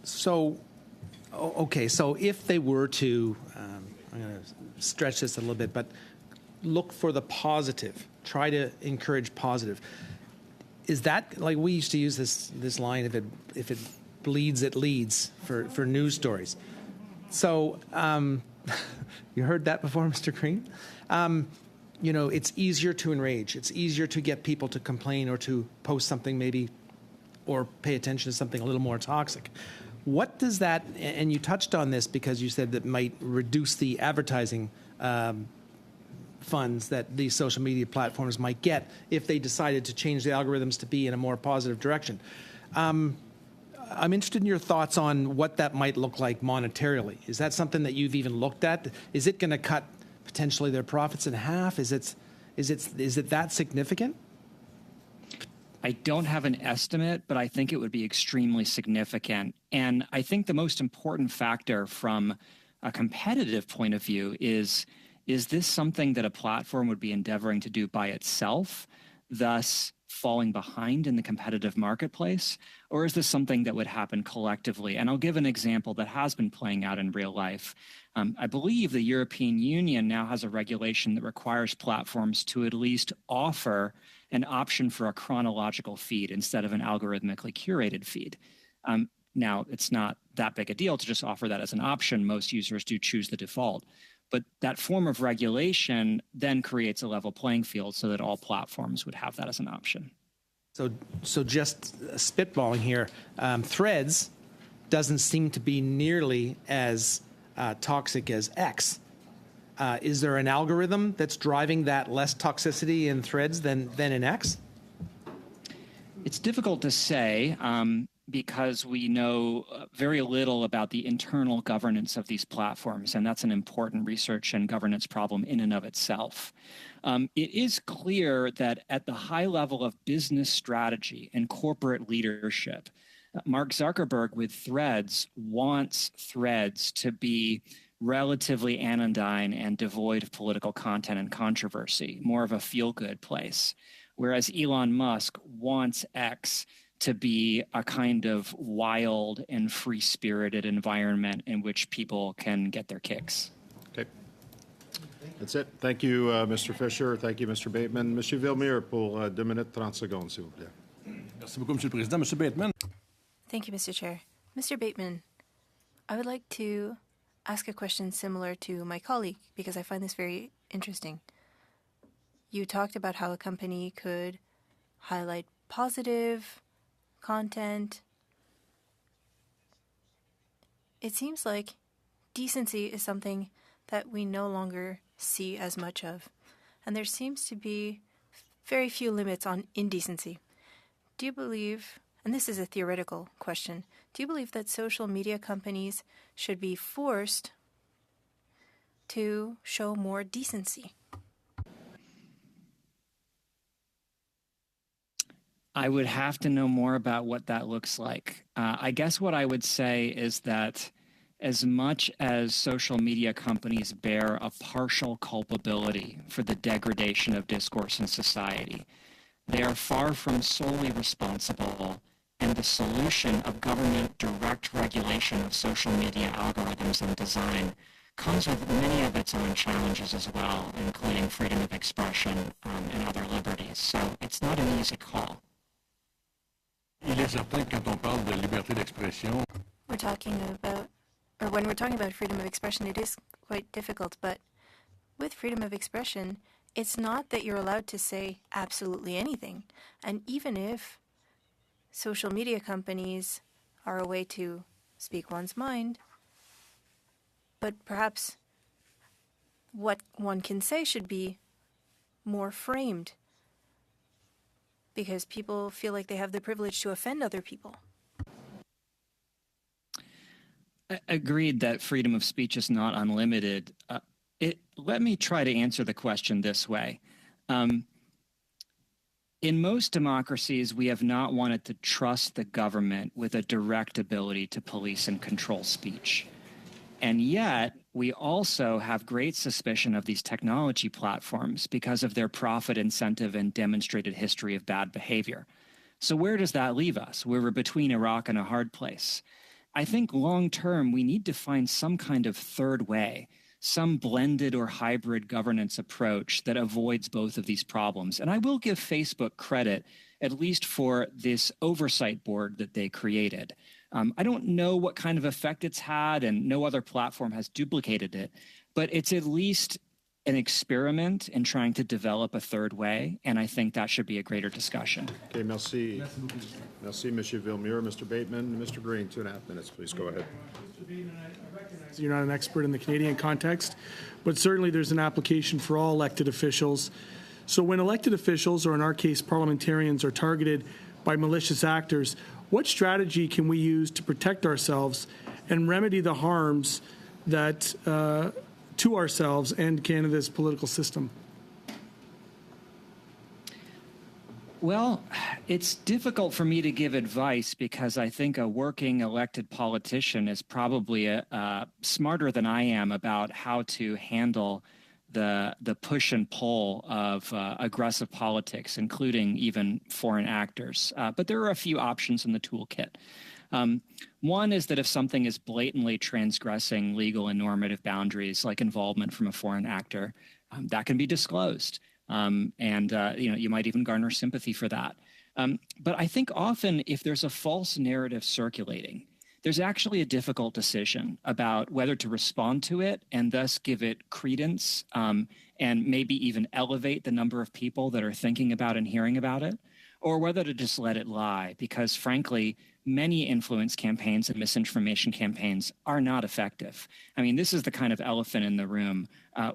So, okay, so if they were to, I'm going to stretch this a little bit, but look for the positive, try to encourage positive. Is that, like we used to use this line, if it bleeds, it leads for news stories. So, you heard that before, Mr. Green? You know, it's easier to enrage. It's easier to get people to complain or to post something maybe or pay attention to something a little more toxic. What does that, and you touched on this because you said that might reduce the advertising funds that these social media platforms might get if they decided to change the algorithms to be in a more positive direction. I'm interested in your thoughts on what that might look like monetarily. Is that something that you've even looked at? Is it going to cut potentially their profits in half? Is it that significant? I don't have an estimate, but I think it would be extremely significant. And I think the most important factor from a competitive point of view is this something that a platform would be endeavoring to do by itself, thus falling behind in the competitive marketplace? Or is this something that would happen collectively? And I'll give an example that has been playing out in real life. I believe the European Union now has a regulation that requires platforms to at least offer an option for a chronological feed instead of an algorithmically curated feed. Now, it's not that big a deal to just offer that as an option. Most users do choose the default. But that form of regulation then creates a level playing field so that all platforms would have that as an option. So just spitballing here, Threads doesn't seem to be nearly as toxic as X. Is there an algorithm that's driving that less toxicity in Threads than in X? It's difficult to say because we know very little about the internal governance of these platforms, and that's an important research and governance problem in and of itself. It is clear that at the high level of business strategy and corporate leadership, Mark Zuckerberg with Threads wants Threads to be relatively anodyne and devoid of political content and controversy, more of a feel-good place. Whereas Elon Musk wants X to be a kind of wild and free-spirited environment in which people can get their kicks. Okay. That's it. Thank you, Mr. Fisher. Thank you, Mr. Bateman. Monsieur Villemure, pour 2 minutes 30 secondes, s'il vous plaît. Merci beaucoup, Monsieur le Président. Monsieur Bateman. Thank you, Mr. Chair. Mr. Bateman, I would like to ask a question similar to my colleague because I find this very interesting. You talked about how a company could highlight positive content. It seems like decency is something that we no longer see as much of, and there seems to be very few limits on indecency. Do you believe, and this is a theoretical question, do you believe that social media companies should be forced to show more decency? I would have to know more about what that looks like. I guess what I would say is that as much as social media companies bear a partial culpability for the degradation of discourse in society, they are far from solely responsible, and the solution of government direct regulation of social media algorithms and design comes with many of its own challenges as well, including freedom of expression and other liberties. So it's not an easy call. Il est certain que quand on parle de liberté d'expression, when we're talking about freedom of expression, it is quite difficult, but with freedom of expression, it's not that you're allowed to say absolutely anything. And even if social media companies are a way to speak one's mind, but perhaps what one can say should be more framed, because people feel like they have the privilege to offend other people. Agreed that freedom of speech is not unlimited. Let me try to answer the question this way. In most democracies, we have not wanted to trust the government with a direct ability to police and control speech. And yet, we also have great suspicion of these technology platforms because of their profit incentive and demonstrated history of bad behavior. So where does that leave us? We're between a rock and a hard place. I think long term, we need to find some kind of third way, some blended or hybrid governance approach that avoids both of these problems. And I will give Facebook credit, at least for this oversight board that they created. I don't know what kind of effect it's had, and no other platform has duplicated it, but it's at least an experiment in trying to develop a third way, and I think that should be a greater discussion. Okay, merci. Merci, Monsieur Villemure. Mr. Bateman, Mr. Green, 2.5 minutes, please go ahead. Mr. Bateman, I recognize you're not an expert in the Canadian context, but certainly there's an application for all elected officials. So when elected officials, or in our case parliamentarians, are targeted by malicious actors, what strategy can we use to protect ourselves and remedy the harms that to ourselves and Canada's political system? Well, it's difficult for me to give advice because I think a working elected politician is probably smarter than I am about how to handle the push and pull of aggressive politics, including even foreign actors. But there are a few options in the toolkit. One is that if something is blatantly transgressing legal and normative boundaries, like involvement from a foreign actor, that can be disclosed. You might even garner sympathy for that. But I think often if there's a false narrative circulating, there's actually a difficult decision about whether to respond to it and thus give it credence and maybe even elevate the number of people that are thinking about and hearing about it, or whether to just let it lie, because frankly, many influence campaigns and misinformation campaigns are not effective. I mean, this is the kind of elephant in the room.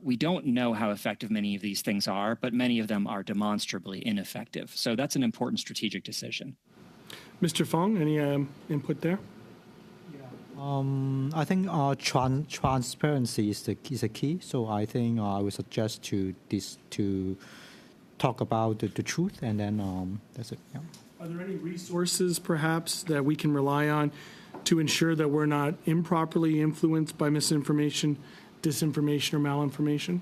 We don't know how effective many of these things are, but many of them are demonstrably ineffective. So that's an important strategic decision. Mr. Fong, any input there? I think transparency is a key. So I think I would suggest to talk about the truth, and then that's it. Yeah. Are there any resources, perhaps, that we can rely on to ensure that we're not improperly influenced by misinformation, disinformation, or malinformation?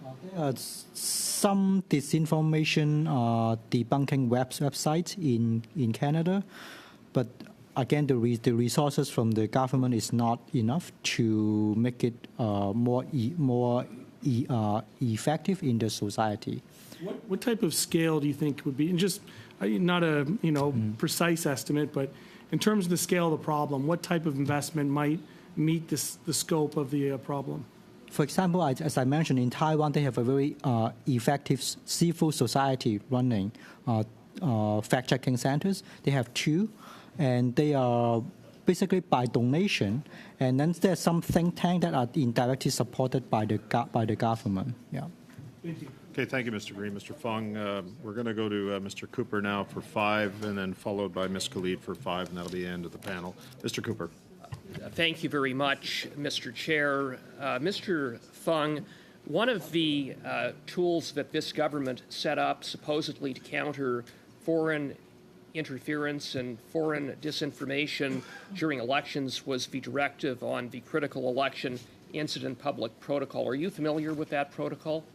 There are some disinformation debunking websites in Canada, but again, the resources from the government is not enough to make it more effective in the society. What type of scale do you think would be, and just not a precise estimate, but in terms of the scale of the problem, what type of investment might meet the scope of the problem? For example, as I mentioned, in Taiwan, they have a very effective civil society running fact-checking centers. They have 2. And they are basically by donation, and then there's some think tank that are indirectly supported by the government. Yeah. Thank you. Okay, thank you, Mr. Green. Mr. Fong, we're going to go to Mr. Cooper now for 5, and then followed by Ms. Khalid for 5, and that'll be the end of the panel. Mr. Cooper. Thank you very much, Mr. Chair. Mr. Fung, one of the tools that this government set up supposedly to counter foreign interference and foreign disinformation during elections was the directive on the critical election incident public protocol. Are you familiar with that protocol?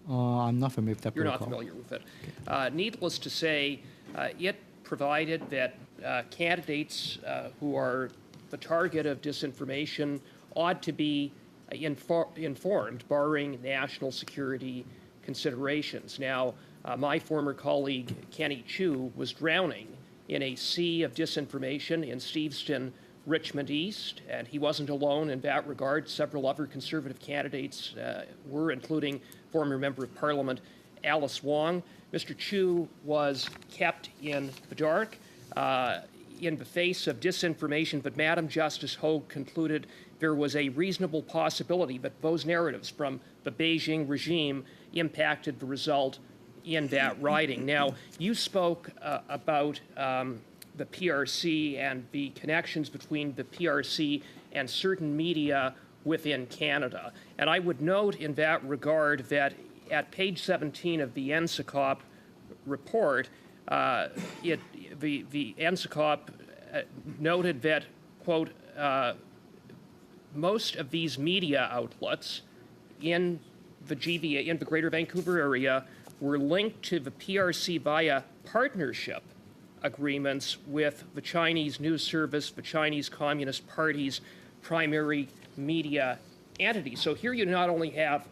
I'm not familiar with that You're protocol. not familiar with it. Needless to say, it provided that candidates who are the target of disinformation ought to be informed, barring national security considerations. Now, my former colleague, Kenny Chu, was drowning in a sea of disinformation in Steveston, Richmond East, and he wasn't alone in that regard. Several other Conservative candidates were, including former Member of Parliament Alice Wong. Mr. Chu was kept in the dark in the face of disinformation, but Madam Justice Ho concluded there was a reasonable possibility that those narratives from the Beijing regime impacted the result in that riding. Now, you spoke about the PRC and the connections between the PRC and certain media within Canada. And I would note in that regard that at page 17 of the NSICOP report, the NSICOP noted that, quote, most of these media outlets in the GVA, in the Greater Vancouver area, were linked to the PRC via partnership agreements with the Chinese news service, the Chinese Communist Party's primary media entity. So here you not only have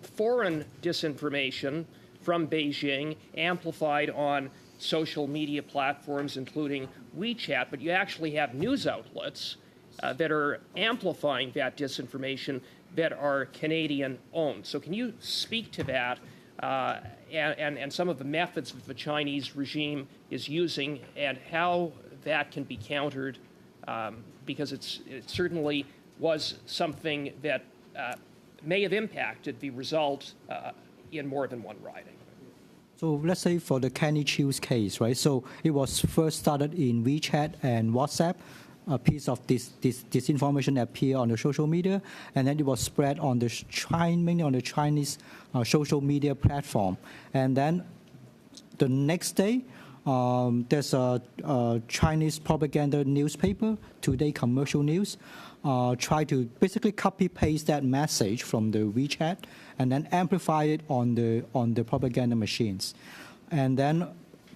foreign disinformation from Beijing amplified on social media platforms, including WeChat, but you actually have news outlets that are amplifying that disinformation that are Canadian-owned. So can you speak to that and some of the methods that the Chinese regime is using and how that can be countered, because it certainly was something that may have impacted the result in more than one riding. So let's say for the Kenny Chew's case, right? So it was first started in WeChat and WhatsApp. A piece of this information appeared on the social media, and then it was spread on the mainly on the Chinese social media platform. And then the next day, there's a Chinese propaganda newspaper, Today Commercial News, try to basically copy-paste that message from the WeChat and then amplify it on the propaganda machines. And then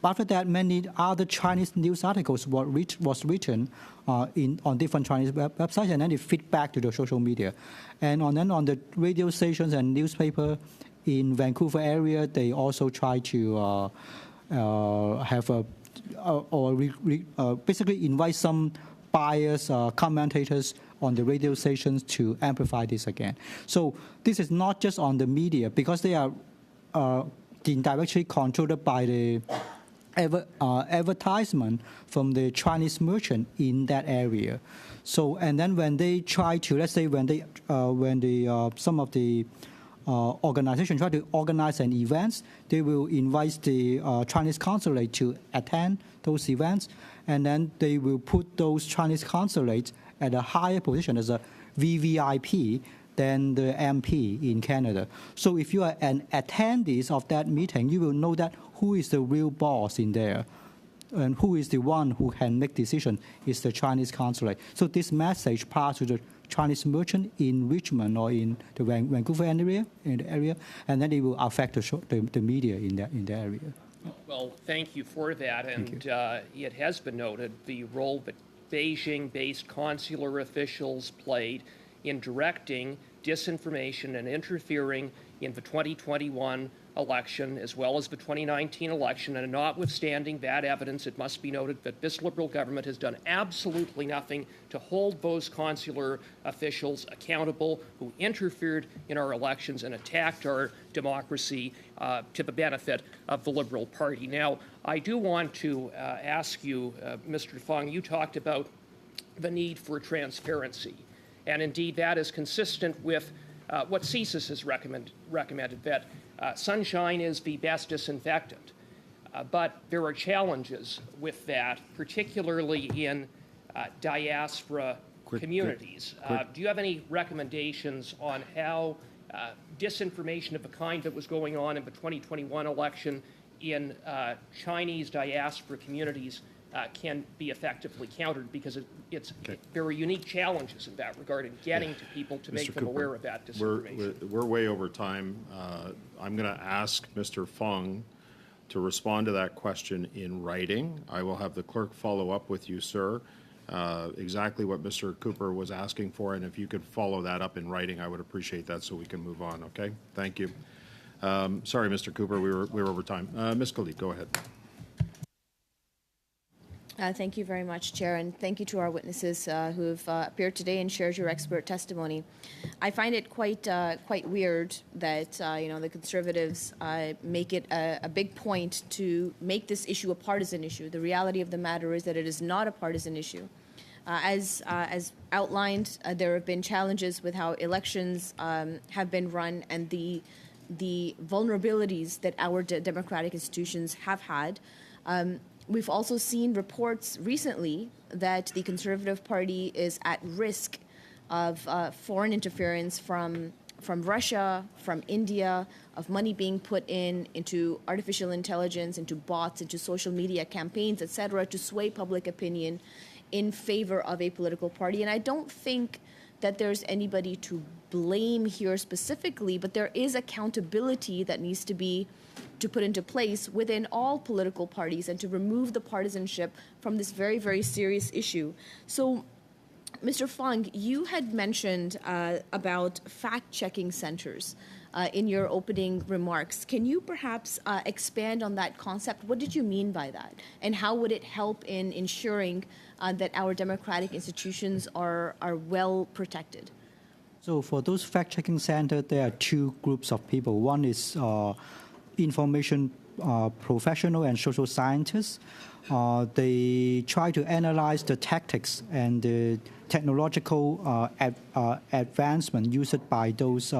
after that, many other Chinese news articles was written on different Chinese websites, and then they feed back to the social media. And then on the radio stations and newspaper in Vancouver area, they also try to have basically invite some biased commentators on the radio stations to amplify this again. So this is not just on the media, because they are indirectly controlled by the advertisement from the Chinese merchant in that area. So, and then when they try to, let's say when some of the organizations try to organize an events, they will invite the Chinese consulate to attend those events, and then they will put those Chinese consulates at a higher position as a VVIP than the MP in Canada. So if you are an attendee of that meeting, you will know that who is the real boss in there and who is the one who can make decision is the Chinese consulate. So this message passed to the Chinese merchant in Richmond or in the Vancouver area, and then it will affect the media in the area. Well, thank you for that. And it has been noted the role that Beijing-based consular officials played in directing disinformation and interfering in the 2021 election as well as the 2019 election. And notwithstanding that evidence, it must be noted that this Liberal government has done absolutely nothing to hold those consular officials accountable who interfered in our elections and attacked our democracy to the benefit of the Liberal Party. Now, I do want to ask you, Mr. Fung, you talked about the need for transparency. And indeed, that is consistent with what CSIS has recommended, that sunshine is the best disinfectant. But there are challenges with that, particularly in diaspora communities. Do you have any recommendations on how disinformation of the kind that was going on in the 2021 election in Chinese diaspora communities can be effectively countered, because there are unique challenges in that regard in getting to people to make them aware of that disinformation. We're way over time. I'm going to ask Mr. Fung to respond to that question in writing. I will have the clerk follow up with you, sir, exactly what Mr. Cooper was asking for, and if you could follow that up in writing, I would appreciate that so we can move on, okay? Thank you. Sorry, Mr. Cooper, we were over time. Ms. Khalid, go ahead. Thank you very much, Chair, and thank you to our witnesses who have appeared today and shared your expert testimony. I find it quite weird that the Conservatives make it a big point to make this issue a partisan issue. The reality of the matter is that it is not a partisan issue. As outlined, there have been challenges with how elections have been run and the vulnerabilities that our democratic institutions have had. We've also seen reports recently that the Conservative Party is at risk of foreign interference from Russia, from India, of money being put into artificial intelligence, into bots, into social media campaigns, etc., to sway public opinion in favor of a political party. And I don't think that there's anybody to blame here specifically, but there is accountability that needs to be put into place within all political parties and to remove the partisanship from this very, very serious issue. So, Mr. Fung, you had mentioned about fact-checking centers in your opening remarks. Can you perhaps expand on that concept? What did you mean by that? And how would it help in ensuring that our democratic institutions are well protected? So for those fact-checking centers, there are two groups of people. One is information professional and social scientists. They try to analyze the tactics and the technological advancement used by those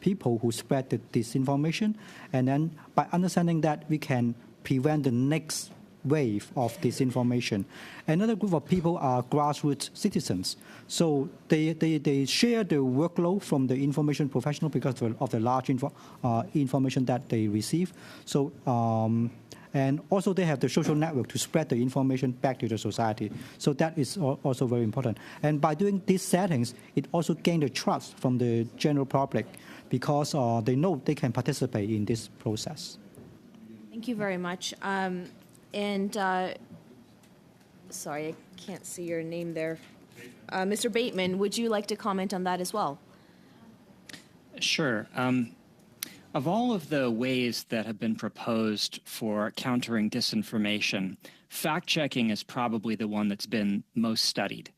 people who spread the disinformation. And then by understanding that, we can prevent the next wave of disinformation. Another group of people are grassroots citizens. So they share the workload from the information professional because of the large information that they receive. So and also they have the social network to spread the information back to the society. So that is also very important. And by doing these settings, it also gains the trust from the general public because they know they can participate in this process. Thank you very much. Sorry, I can't see your name there. Mr. Bateman, would you like to comment on that as well? Sure. Of all of the ways that have been proposed for countering disinformation, fact-checking is probably the one that's been most studied.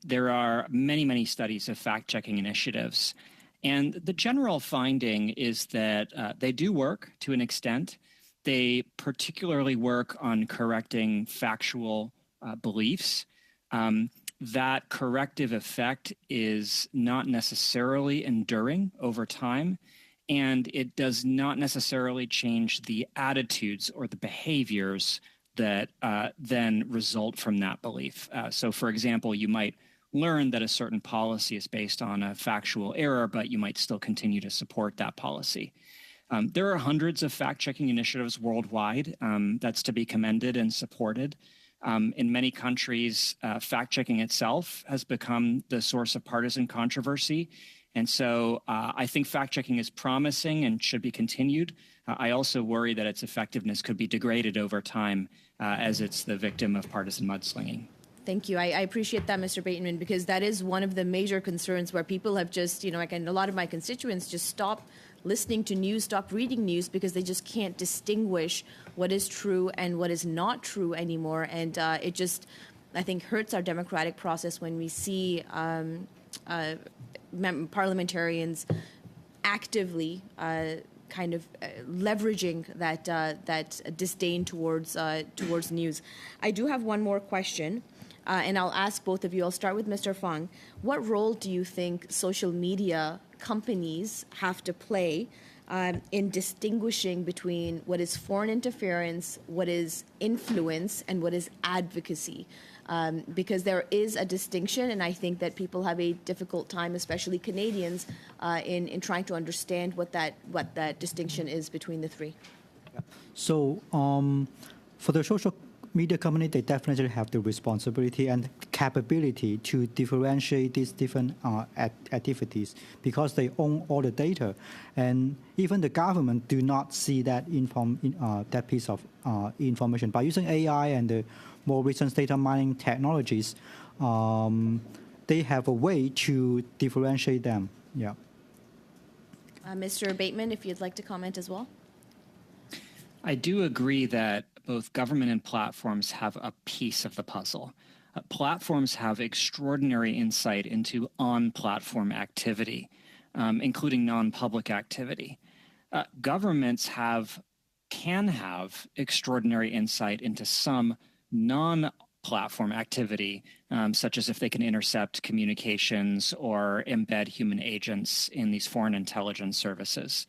There are many, many studies of fact-checking initiatives. And the general finding is that they do work to an extent. They particularly work on correcting factual beliefs. That corrective effect is not necessarily enduring over time, and it does not necessarily change the attitudes or the behaviors that then result from that belief. So, for example, you might learn that a certain policy is based on a factual error, but you might still continue to support that policy. There are hundreds of fact-checking initiatives worldwide. That's to be commended and supported. In many countries, fact-checking itself has become the source of partisan controversy. And so I think fact-checking is promising and should be continued. I also worry that its effectiveness could be degraded over time as it's the victim of partisan mudslinging. Thank you. I appreciate that, Mr. Bateman, because that is one of the major concerns where people have just, like a lot of my constituents just stop listening to news, stop reading news because they just can't distinguish what is true and what is not true anymore. And it just, I think, hurts our democratic process when we see parliamentarians actively kind of leveraging that disdain towards news. I do have one more question. And I'll ask both of you. I'll start with Mr. Fung. What role do you think social media companies have to play in distinguishing between what is foreign interference, what is influence, and what is advocacy? Because there is a distinction, and I think that people have a difficult time, especially Canadians, in trying to understand what that distinction is between the three. So for the social media company, they definitely have the responsibility and capability to differentiate these different activities because they own all the data, and even the government do not see that that piece of information. By using AI and the more recent data mining technologies, they have a way to differentiate them. Yeah. Mr. Bateman, if you'd like to comment as well. I do agree that both government and platforms have a piece of the puzzle. Platforms have extraordinary insight into on-platform activity, including non-public activity. Governments can have extraordinary insight into some non-platform activity, such as if they can intercept communications or embed human agents in these foreign intelligence services.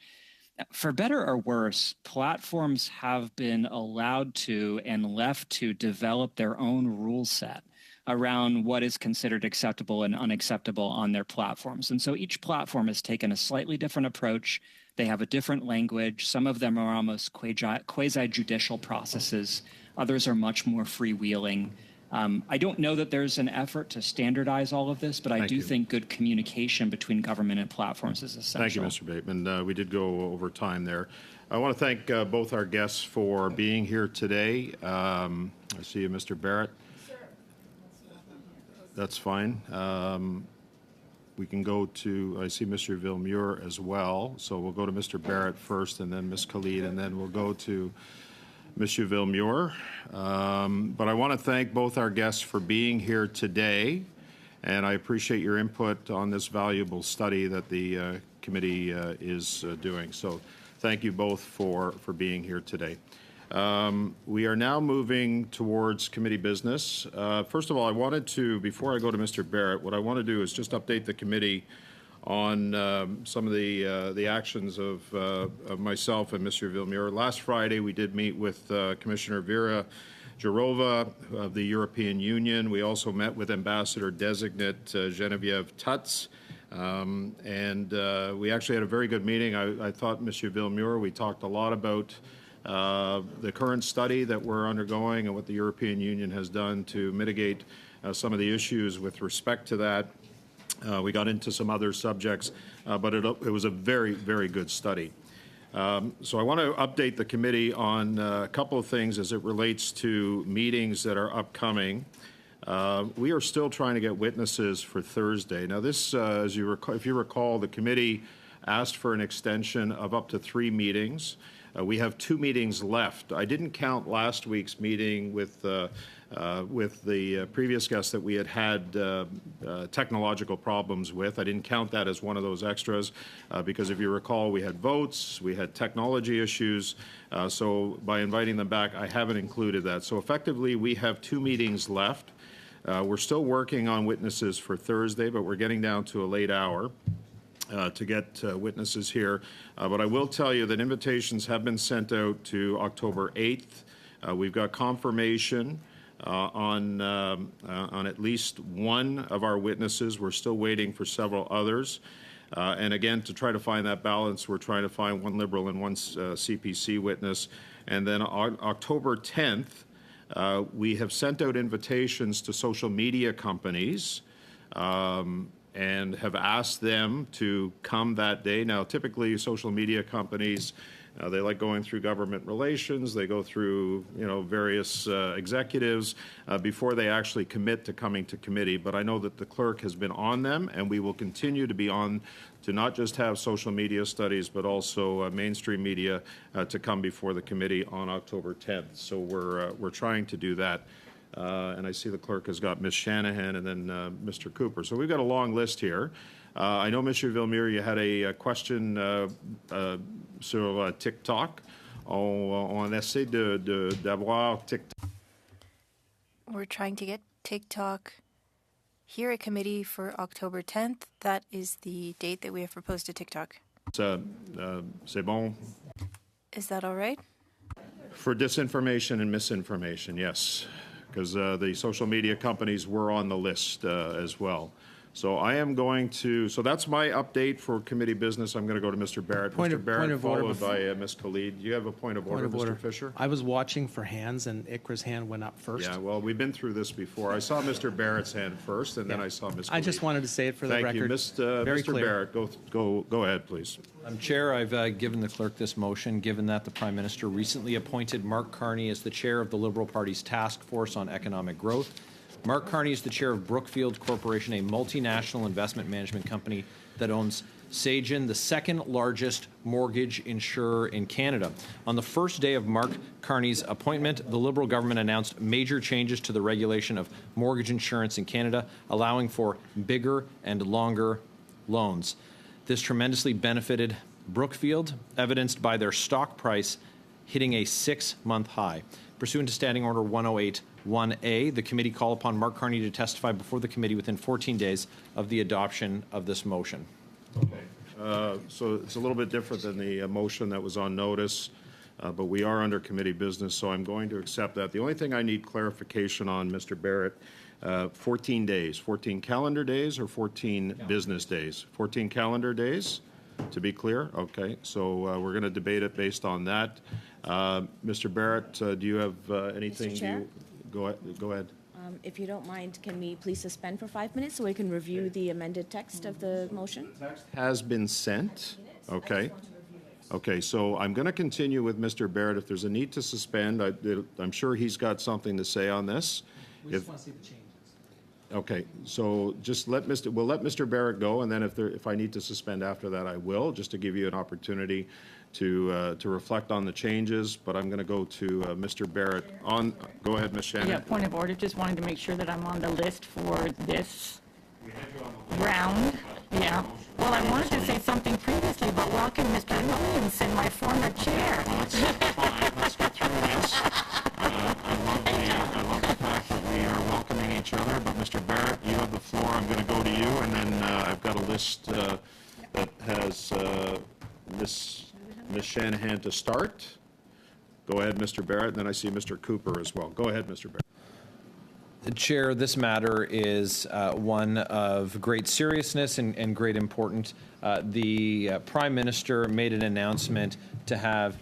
For better or worse, platforms have been allowed to and left to develop their own rule set around what is considered acceptable and unacceptable on their platforms. And so each platform has taken a slightly different approach. They have a different language. Some of them are almost quasi-judicial processes. Others are much more freewheeling. I don't know that there's an effort to standardize all of this, but I Thank do you. think good communication between government and platforms is essential. Thank you, Mr. Bateman. We did go over time there. I want to thank both our guests for being here today. I see you, Mr. Barrett. That's fine. We can go to, I see Mr. Villemure as well. So we'll go to Mr. Barrett first and then Ms. Khalid, and then we'll go to Mr. Villemure. But I want to thank both our guests for being here today, and I appreciate your input on this valuable study that the committee is doing. So thank you both for being here today. We are now moving towards committee business. First of all, I wanted to, before I go to Mr. Barrett, what I want to do is just update the committee on some of the actions of myself and Mr. Villemure. Last Friday, we did meet with Commissioner Vera Jourova of the European Union. We also met with Ambassador-designate Genevieve Tutz. And we actually had a very good meeting. I thought, Mr. Villemure, we talked a lot about the current study that we're undergoing and what the European Union has done to mitigate some of the issues with respect to that. We got into some other subjects, but it was a very, very good study. So I want to update the committee on a couple of things as it relates to meetings that are upcoming. We are still trying to get witnesses for Thursday. Now, this, if you recall, the committee asked for an extension of up to 3 meetings. We have 2 meetings left. I didn't count last week's meeting with the previous guests that we had technological problems with. I didn't count that as one of those extras because if you recall, we had votes, we had technology issues. So by inviting them back, I haven't included that. So effectively, we have 2 meetings left. We're still working on witnesses for Thursday, but we're getting down to a late hour to get witnesses here. But I will tell you that invitations have been sent out to October 8th. We've got confirmation on at least one of our witnesses. We're still waiting for several others. And again, to try to find that balance, we're trying to find one Liberal and one CPC witness. And then on October 10th, we have sent out invitations to social media companies and have asked them to come that day. Now, typically, social media companies, they like going through government relations. They go through, various executives before they actually commit to coming to committee. But I know that the clerk has been on them, and we will continue to be on to not just have social media studies, but also mainstream media to come before the committee on October 10th. So we're trying to do that. And I see the clerk has got Ms. Shanahan and then Mr. Cooper. So we've got a long list here. I know, Mr. Villemure, you had a question sur TikTok. On essaie d'avoir TikTok. We're trying to get TikTok here at committee for October 10th. That is the date that we have proposed to TikTok. C'est bon? Is that all right? For disinformation and misinformation, yes. Because the social media companies were on the list as well. So I am going to, so that's my update for committee business. I'm going to go to Mr. Barrett. Mr. Barrett, followed by Ms. Khalid. Do you have a point of order, Mr. Fisher? I was watching for hands, and Ikra's hand went up first. Yeah, well, we've been through this before. I saw Mr. Barrett's hand first, and then I saw Ms. Khalid. I just wanted to say it for the record. Thank you. Very Mr. clear. Barrett, go ahead, please. Chair, I've given the clerk this motion, given that the Prime Minister recently appointed Mark Carney as the chair of the Liberal Party's Task Force on Economic Growth. Mark Carney is the chair of Brookfield Corporation, a multinational investment management company that owns Sagen, the second largest mortgage insurer in Canada. On the first day of Mark Carney's appointment, the Liberal government announced major changes to the regulation of mortgage insurance in Canada, allowing for bigger and longer loans. This tremendously benefited Brookfield, evidenced by their stock price hitting a 6-month high. Pursuant to Standing Order 108-1A, the committee called upon Mark Carney to testify before the committee within 14 days of the adoption of this motion. Okay. So it's a little bit different than the motion that was on notice, but we are under committee business, so I'm going to accept that. The only thing I need clarification on, Mr. Barrett, 14 days, 14 calendar days or 14 business days? 14 calendar days, to be clear? Okay, so we're going to debate it based on that. Mr. Barrett, do you have anything? Mr. Chair? Go ahead. If you don't mind, can we please suspend for 5 minutes so we can review the amended text of the motion? Has been sent, okay? Okay, so I'm going to continue with Mr. Barrett. If there's a need to suspend, I'm sure he's got something to say on this. We just want to see the changes. Okay, so just we'll let Mr. Barrett go, and then if I need to suspend after that, I will, just to give you an opportunity to reflect on the changes. But I'm going to go to Mr. Barrett. Go ahead, Ms. Shannon. Yeah, point of order. Just wanted to make sure that I'm on the list for this round. Yeah. Well, I wanted to say something previously, but welcome Mr. Williamson, my former chair. Let's get through this. I love the fact that we are welcoming each other. But Mr. Barrett, you have the floor. I'm going to go to you, and then I've got a list that has Ms. Shanahan to start. Go ahead, Mr. Barrett. And then I see Mr. Cooper as well. Go ahead, Mr. Barrett. Chair, this matter is one of great seriousness and great importance. The Prime Minister made an announcement to have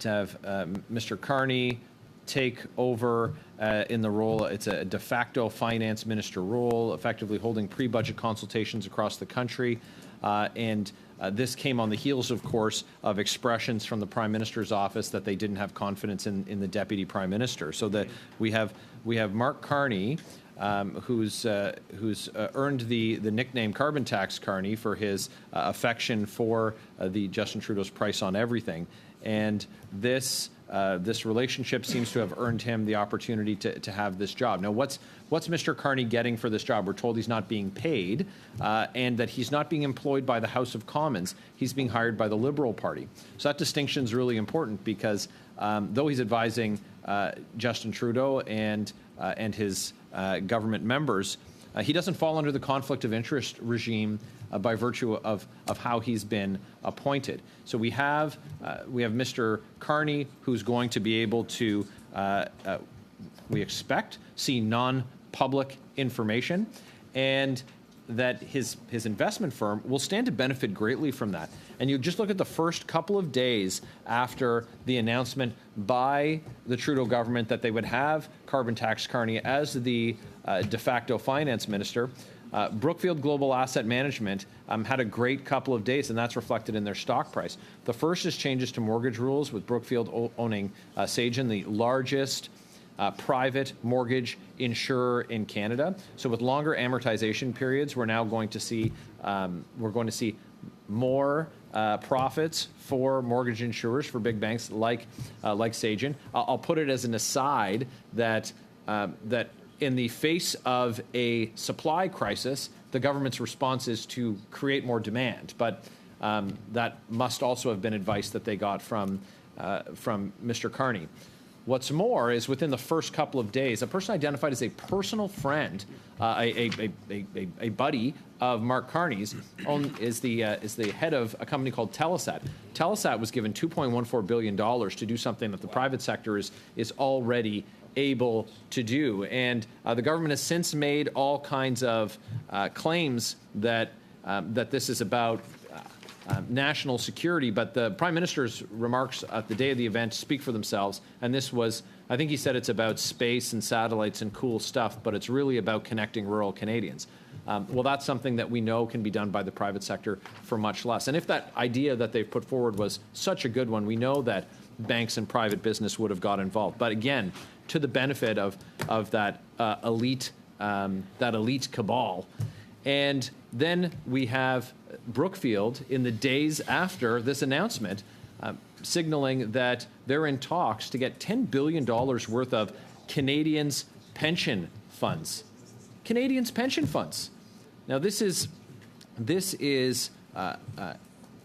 Mr. Carney take over in the role. It's a de facto finance minister role, effectively holding pre-budget consultations across the country. This came on the heels, of course, of expressions from the Prime Minister's office that they didn't have confidence in the Deputy Prime Minister. So that we have Mark Carney, who's earned the nickname Carbon Tax Carney for his affection for the Justin Trudeau's price on everything, and this relationship seems to have earned him the opportunity to have this job. Now, what's Mr. Carney getting for this job? We're told he's not being paid, and that he's not being employed by the House of Commons. He's being hired by the Liberal Party. So that distinction is really important because though he's advising Justin Trudeau and his government members, he doesn't fall under the conflict of interest regime by virtue of how he's been appointed. So we have Mr. Carney, who's going to be able to, we expect, see non-public information, and that his investment firm will stand to benefit greatly from that. And you just look at the first couple of days after the announcement by the Trudeau government that they would have Carbon Tax Carney as the de facto finance minister. Brookfield Global Asset Management had a great couple of days, and that's reflected in their stock price. The first is changes to mortgage rules, with Brookfield owning Sagen, the largest private mortgage insurer in Canada. So with longer amortization periods, we're now going to see more profits for mortgage insurers, for big banks like Sagen. I'll put it as an aside that in the face of a supply crisis, the government's response is to create more demand. But that must also have been advice that they got from Mr. Carney. What's more is within the first couple of days, a person identified as a personal friend, a buddy of Mark Carney's, is the head of a company called Telesat. Telesat was given $2.14 billion to do something that the private sector is already able to do. And the government has since made all kinds of claims that this is about national security, but the Prime Minister's remarks at the day of the event speak for themselves. And this was, I think he said it's about space and satellites and cool stuff, but it's really about connecting rural Canadians. Well, that's something that we know can be done by the private sector for much less. And if that idea that they've put forward was such a good one, we know that banks and private business would have got involved. But again, to the benefit of that elite cabal. And then we have Brookfield in the days after this announcement signaling that they're in talks to get $10 billion worth of Canadians' pension funds. Canadians' pension funds. Now, this is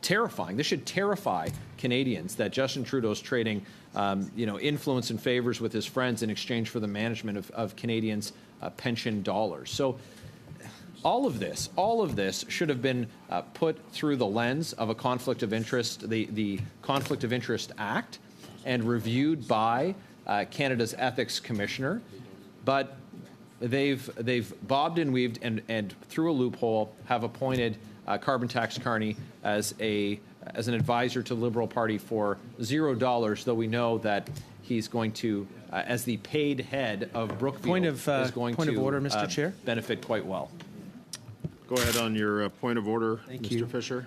terrifying. This should terrify Canadians that Justin Trudeau's trading influence and favors with his friends in exchange for the management of Canadians' pension dollars. So all of this should have been put through the lens of a conflict of interest, the Conflict of Interest Act, and reviewed by Canada's Ethics Commissioner. But they've bobbed and weaved and through a loophole have appointed Carbon Tax Carney as an advisor to the Liberal Party for $0, though we know that he's going to, as the paid head of Brookfield, is going point to of order, Mr. Chair. benefit quite well. Go ahead on your point of order, Thank Mr. you. Fisher.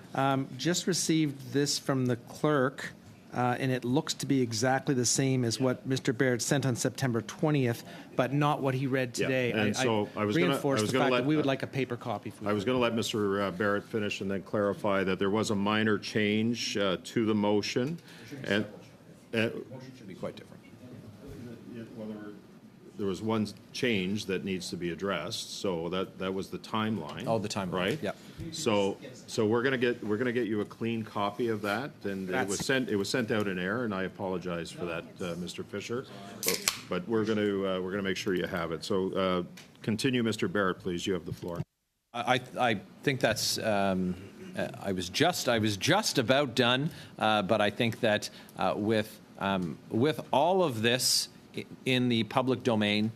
Just received this from the clerk, and it looks to be exactly the same as what Mr. Baird sent on September 20th, but not what he read Yeah, today. and so I was gonna- reinforce I was the gonna fact let- that we would like a paper copy. If we I was going to let Mr. Barrett finish and then clarify that there was a minor change to the motion. And Motion should be quite different. there was one change that needs to be addressed, so that was the timeline. Oh, the timeline, right? yep. So we're gonna get you a clean copy of that, and it was sent out in error, and I apologize for that, Mr. Fisher. But we're gonna make sure you have it. So continue, Mr. Barrett, please. You have the floor. I think that's. I was just about done, but I think that with all of this in the public domain,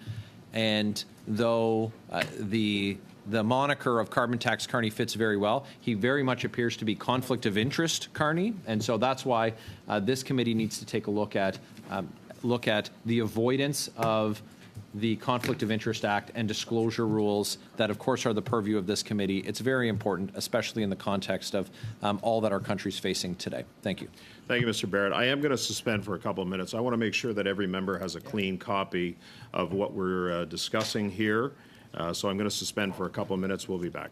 and though the moniker of carbon tax Carney fits very well, he very much appears to be conflict of interest Carney, and so that's why this committee needs to take a look at the avoidance of the Conflict of Interest Act and disclosure rules that, of course, are the purview of this committee. It's very important, especially in the context of all that our country's facing today. Thank you. Thank you, Mr. Barrett. I am going to suspend for a couple of minutes. I want to make sure that every member has a clean copy of what we're discussing here. So I'm going to suspend for a couple of minutes. We'll be back.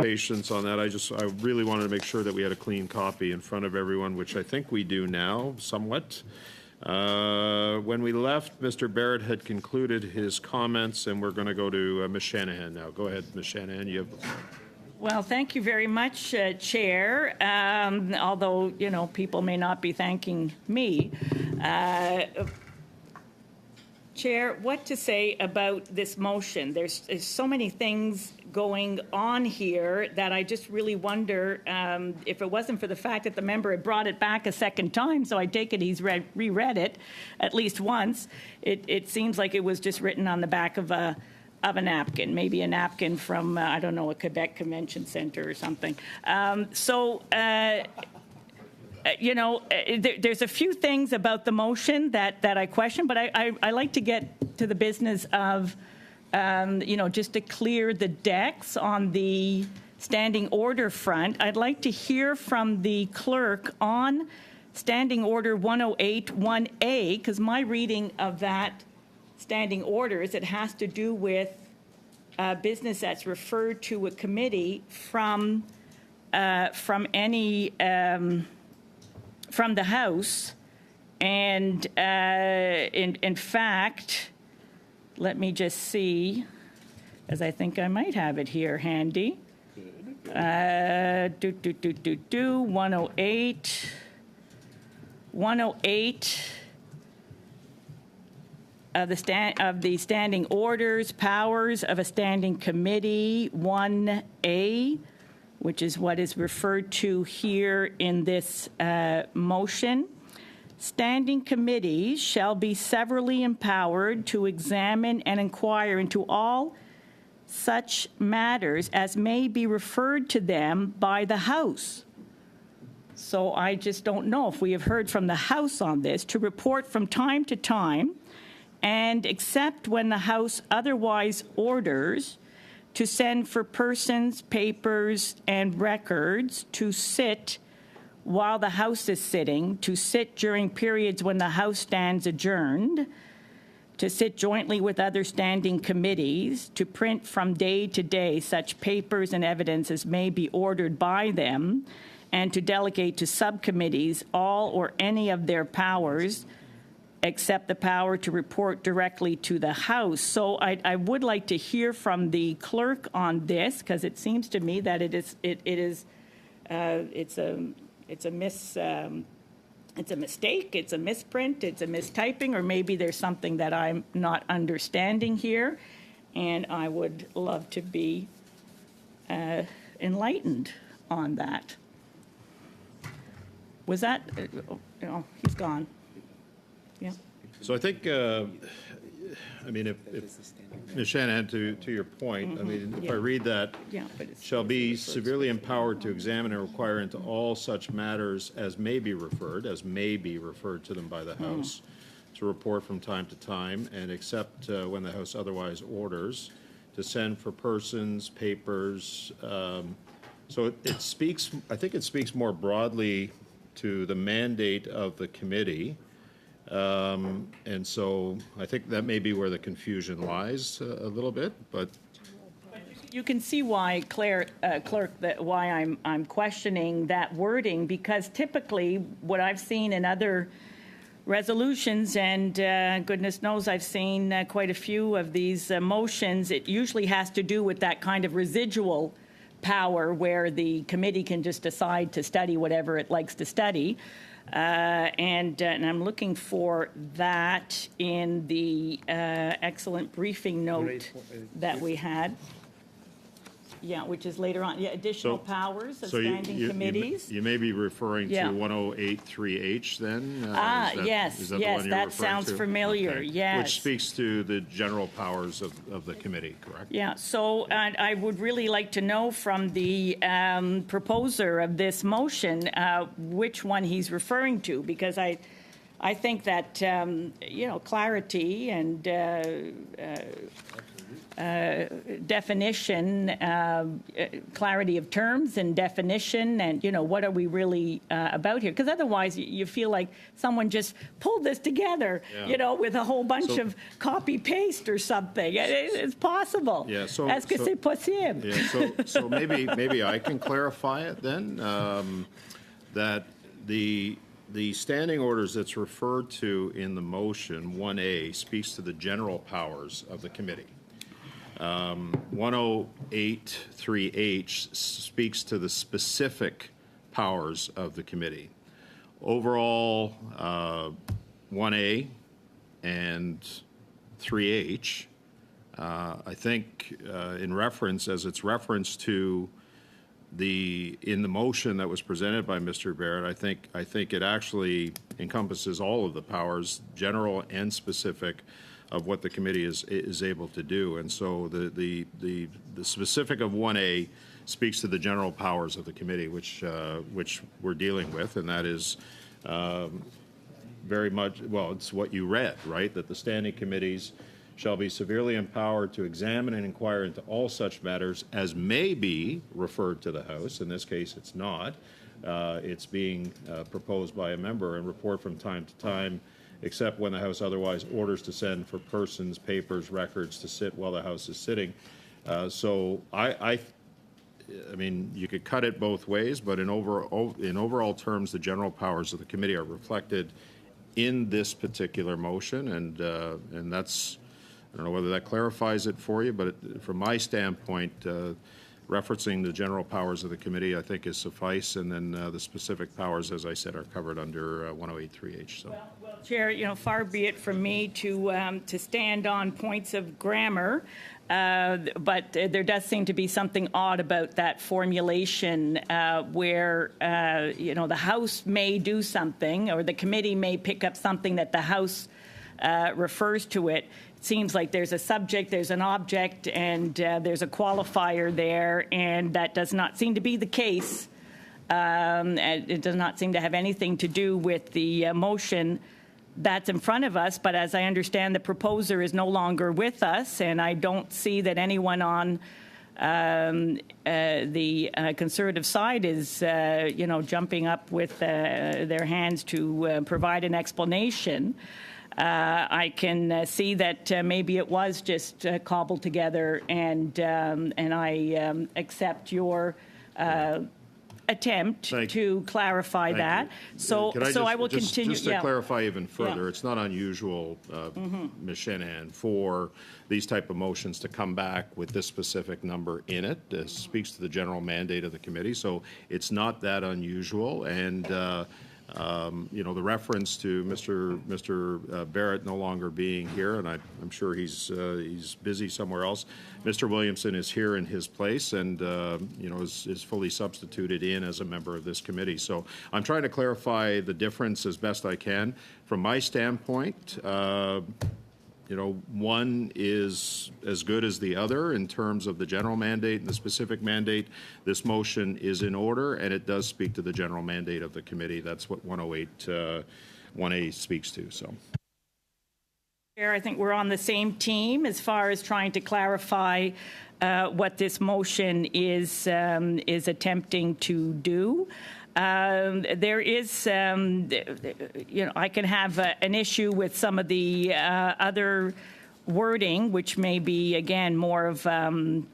patience on that. I really wanted to make sure that we had a clean copy in front of everyone, which I think we do now, somewhat. When we left, Mr. Barrett had concluded his comments, and we're going to go to Ms. Shanahan now. Go ahead, Ms. Shanahan. You have the floor. Well, thank you very much, Chair. Although, you know, people may not be thanking me. Chair, what to say about this motion? There's so many things going on here that I just really wonder if it wasn't for the fact that the member had brought it back a second time, so I take it he's reread it at least once. It seems like it was just written on the back of a napkin, maybe a napkin from, I don't know, a Quebec Convention Center or something. You know, there's a few things about the motion that I question, but I like to get to the business of, you know, just to clear the decks on the standing order front. I'd like to hear from the clerk on Standing Order 108-1A, because my reading of that standing order is it has to do with business that's referred to a committee from any from the House, and in fact, let me just see, as I think I might have it here handy. 108 of the standing orders, powers of a standing committee, 1A, which is what is referred to here in this motion. Standing committees shall be severally empowered to examine and inquire into all such matters as may be referred to them by the House. So I just don't know if we have heard from the House on this, to report from time to time, and except when the House otherwise orders, to send for persons, papers, and records to sit while the House is sitting, to sit during periods when the House stands adjourned, to sit jointly with other standing committees, to print from day to day such papers and evidence as may be ordered by them, and to delegate to subcommittees all or any of their powers, except the power to report directly to the House. So I would like to hear from the clerk on this, because it seems to me that it's a mistake, it's a misprint, it's a mistyping, or maybe there's something that I'm not understanding here, and I would love to be enlightened on that. Was that? Oh, he's gone. Yeah. So I think, I mean, if Ms. Shanahan, to your point, I mean, if I read that, shall be severely empowered to examine and require into all such matters as may be referred to them by the House, to report from time to time, and except when the House otherwise orders, to send for persons, papers. So it speaks, I think it speaks more broadly to the mandate of the committee. And so I think that may be where the confusion lies a little bit, but you can see why, clerk, why I'm questioning that wording, because typically what I've seen in other resolutions, and goodness knows I've seen quite a few of these motions, it usually has to do with that kind of residual power where the committee can just decide to study whatever it likes to study. And I'm looking for that in the excellent briefing note that we had. Yeah, which is later on. Yeah, additional powers of standing committees. You may be referring to 108.3H then? Yes, that sounds familiar, okay. Yes. Which speaks to the general powers of the committee, correct? Yeah, so I would really like to know from the proposer of this motion which one he's referring to, because I think that, you know, clarity and definition, clarity of terms and definition, and what are we really about here? Because otherwise, you feel like someone just pulled this together, with a whole bunch of copy paste or something. It's possible. Yeah. Est-ce que c'est possible? Yeah. So maybe I can clarify it then. That the standing orders that's referred to in the motion 1A speaks to the general powers of the committee. 1083H speaks to the specific powers of the committee. Overall, 1A and 3H, I think in reference, as it's referenced to in the motion that was presented by Mr. Barrett, I think it actually encompasses all of the powers, general and specific, of what the committee is able to do. And so the specific of 1A speaks to the general powers of the committee, which we're dealing with, and that is very much, well, it's what you read, right? That the standing committees shall be severely empowered to examine and inquire into all such matters as may be referred to the House. In this case, it's not. It's being proposed by a member and report from time to time, except when the House otherwise orders to send for persons, papers, records to sit while the House is sitting. So I mean, you could cut it both ways, but in overall terms, the general powers of the committee are reflected in this particular motion, and that's, I don't know whether that clarifies it for you, but from my standpoint, referencing the general powers of the committee, I think, is suffice, and then the specific powers, as I said, are covered under 1083H. So. Well, Chair, far be it from me to stand on points of grammar, but there does seem to be something odd about that formulation where, the House may do something, or the committee may pick up something that the House refers to it. It seems like there's a subject, there's an object, and there's a qualifier there, and that does not seem to be the case. It does not seem to have anything to do with the motion that's in front of us, but as I understand, the proposer is no longer with us, and I don't see that anyone on the Conservative side is, jumping up with their hands to provide an explanation. I can see that maybe it was just cobbled together, and I accept your attempt to clarify that. So I will continue. Just to clarify even further, it's not unusual, Ms. Shanahan, for these type of motions to come back with this specific number in it. It speaks to the general mandate of the committee, so it's not that unusual. And the reference to Mr. Barrett no longer being here, and I'm sure he's busy somewhere else. Mr. Williamson is here in his place, and is fully substituted in as a member of this committee. So I'm trying to clarify the difference as best I can. From my standpoint, one is as good as the other in terms of the general mandate and the specific mandate. This motion is in order, and it does speak to the general mandate of the committee. That's what 108.1A speaks to. So, I think we're on the same team as far as trying to clarify what this motion is attempting to do. There is, I can have an issue with some of the other wording, which may be, again, more of, one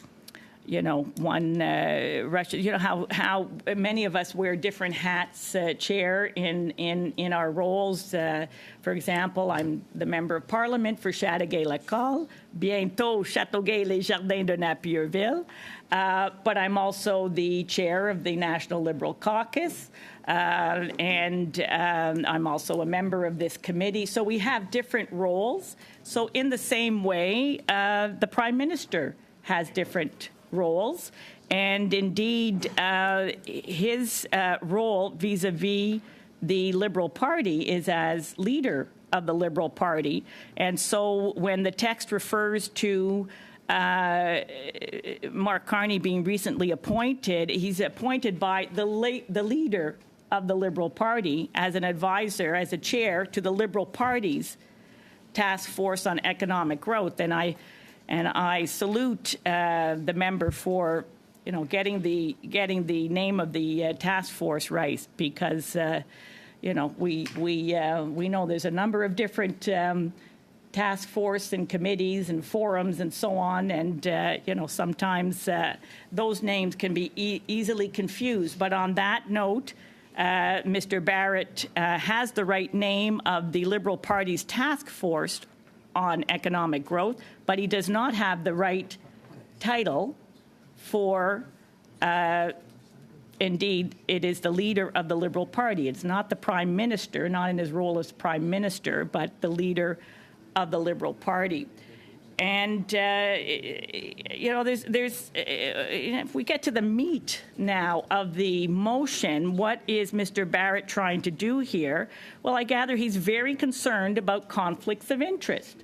Russia. How many of us wear different hats, Chair, in our roles. For example, I'm the Member of Parliament for Chateauguay-Lacal, bientôt Châteauguay-les-Jardins de Napierville. But I'm also the chair of the National Liberal Caucus, and I'm also a member of this committee. So we have different roles. So in the same way, the Prime Minister has different roles. And indeed, his role vis-a-vis the Liberal Party is as leader of the Liberal Party. And so when the text refers to Mark Carney being recently appointed, he's appointed by the leader of the Liberal Party as an advisor, as a chair to the Liberal Party's task force on economic growth. And I And I salute the member for, getting the name of the task force right, because we know there's a number of different task force and committees and forums and so on, and sometimes those names can be easily confused. But on that note, Mr. Barrett has the right name of the Liberal Party's task force on economic growth, but he does not have the right title for, indeed, it is the leader of the Liberal Party. It's not the Prime Minister, not in his role as Prime Minister, but the leader of the Liberal Party. And, if we get to the meat now of the motion, what is Mr. Barrett trying to do here? Well, I gather he's very concerned about conflicts of interest.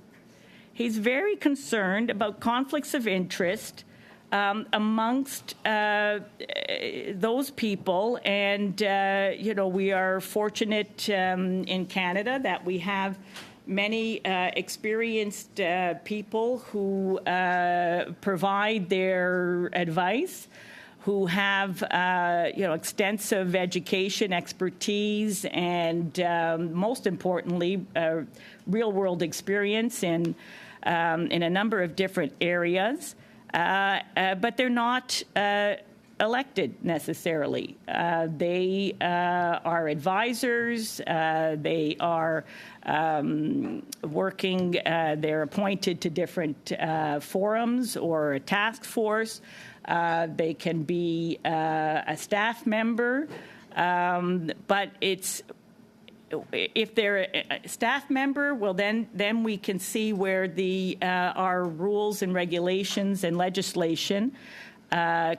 He's very concerned about conflicts of interest amongst those people. And, we are fortunate in Canada that we have many experienced people who provide their advice, who have extensive education, expertise, and most importantly, real-world experience in a number of different areas. But they're not elected necessarily. They are advisors. They are working. They're appointed to different forums or a task force. They can be a staff member, but if they're a staff member, well, then we can see where our rules and regulations and legislation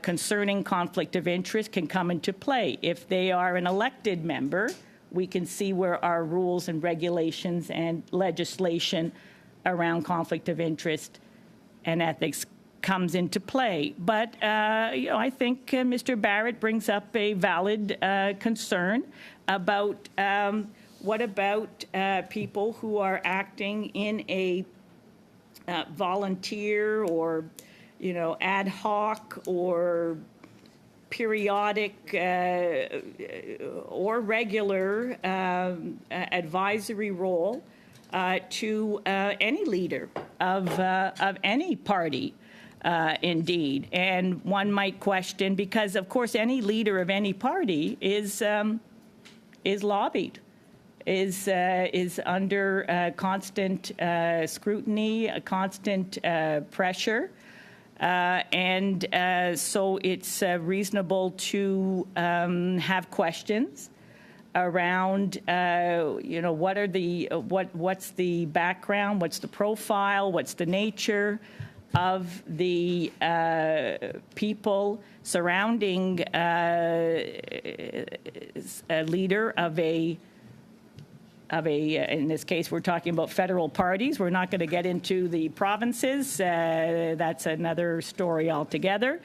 concerning conflict of interest can come into play. If they are an elected member, we can see where our rules and regulations and legislation around conflict of interest and ethics comes into play. But, I think Mr. Barrett brings up a valid concern about what about people who are acting in a volunteer or, ad hoc or periodic or regular advisory role to any leader of any party, indeed. And one might question, because of course any leader of any party is lobbied, is under constant scrutiny, constant pressure. So it's reasonable to have questions around, what's the background, what's the profile, what's the nature of the people surrounding a leader of a, in this case, we're talking about federal parties. We're not going to get into the provinces. That's another story altogether.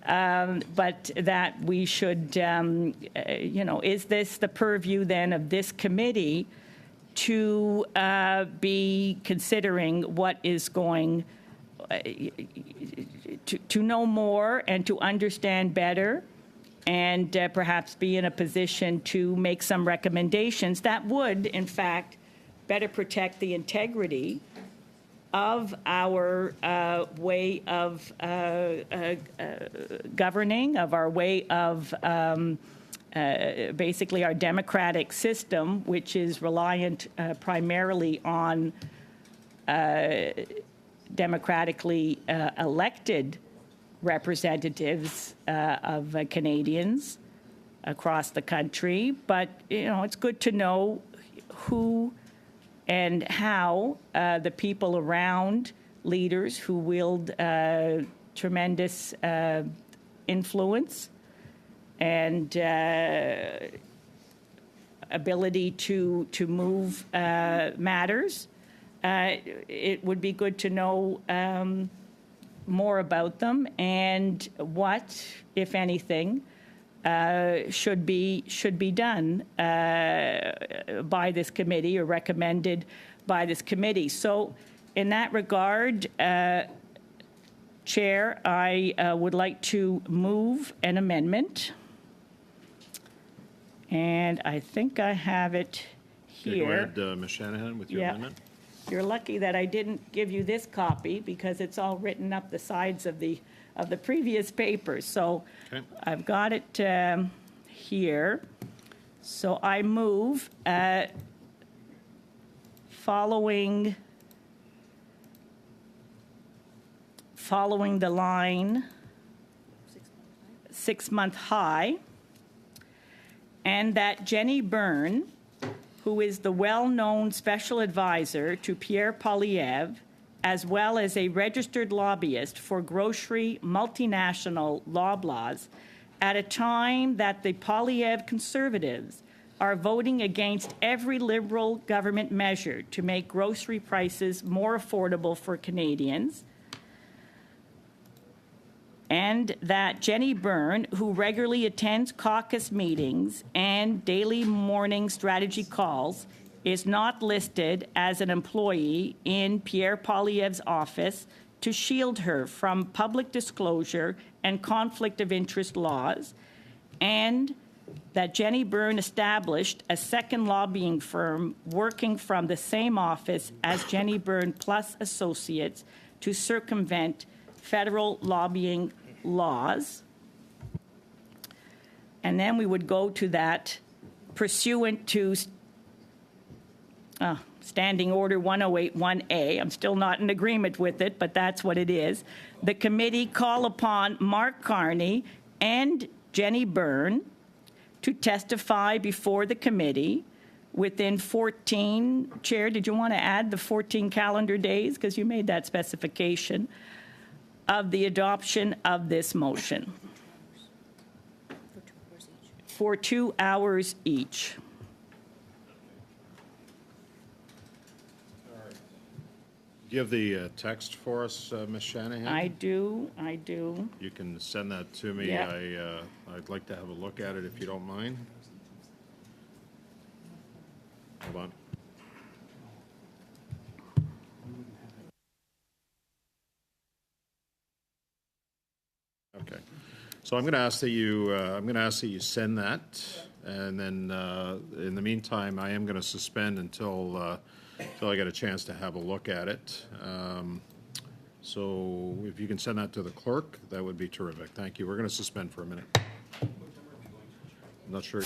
But that we should, is this the purview then of this committee to be considering what is going to know more and to understand better, and perhaps be in a position to make some recommendations that would, in fact, better protect the integrity of our way of governing, of our way of basically our democratic system, which is reliant primarily on democratically elected representatives of Canadians across the country. But, it's good to know who and how the people around leaders who wield tremendous influence and ability to move matters. It would be good to know more about them and what, if anything, should be done by this committee or recommended by this committee. So, in that regard, Chair, I would like to move an amendment. And I think I have it Okay, here. go ahead, Ms. Shanahan, with your Yeah. amendment. You're lucky that I didn't give you this copy because it's all written up the sides of the previous papers. So Okay. I've got it here. So I move following the line 6-month high, and that Jenny Byrne, who is the well-known special advisor to Pierre Poilievre, as well as a registered lobbyist for grocery multinational Loblaws, at a time that the Poilievre Conservatives are voting against every Liberal government measure to make grocery prices more affordable for Canadians, and that Jenny Byrne, who regularly attends caucus meetings and daily morning strategy calls, is not listed as an employee in Pierre Poilievre's office to shield her from public disclosure and conflict of interest laws, and that Jenny Byrne established a second lobbying firm working from the same office as Jenny Byrne Plus Associates to circumvent federal lobbying laws. And then we would go to that pursuant to Standing Order 1081A. I'm still not in agreement with it, but that's what it is. The committee call upon Mark Carney and Jenny Byrne to testify before the committee within 14, Chair, did you want to add the 14 calendar days? Because you made that specification of the adoption of this motion. For 2 hours each. Do you have the text for us, Ms. Shanahan? I do. You can send that to me. Yeah. I'd like to have a look at it if you don't mind. Hold on. Okay. So I'm going to ask that you send that, and then in the meantime, I am going to suspend until I get a chance to have a look at it. So if you can send that to the clerk, that would be terrific. Thank you. We're going to suspend for a minute. I'm not sure.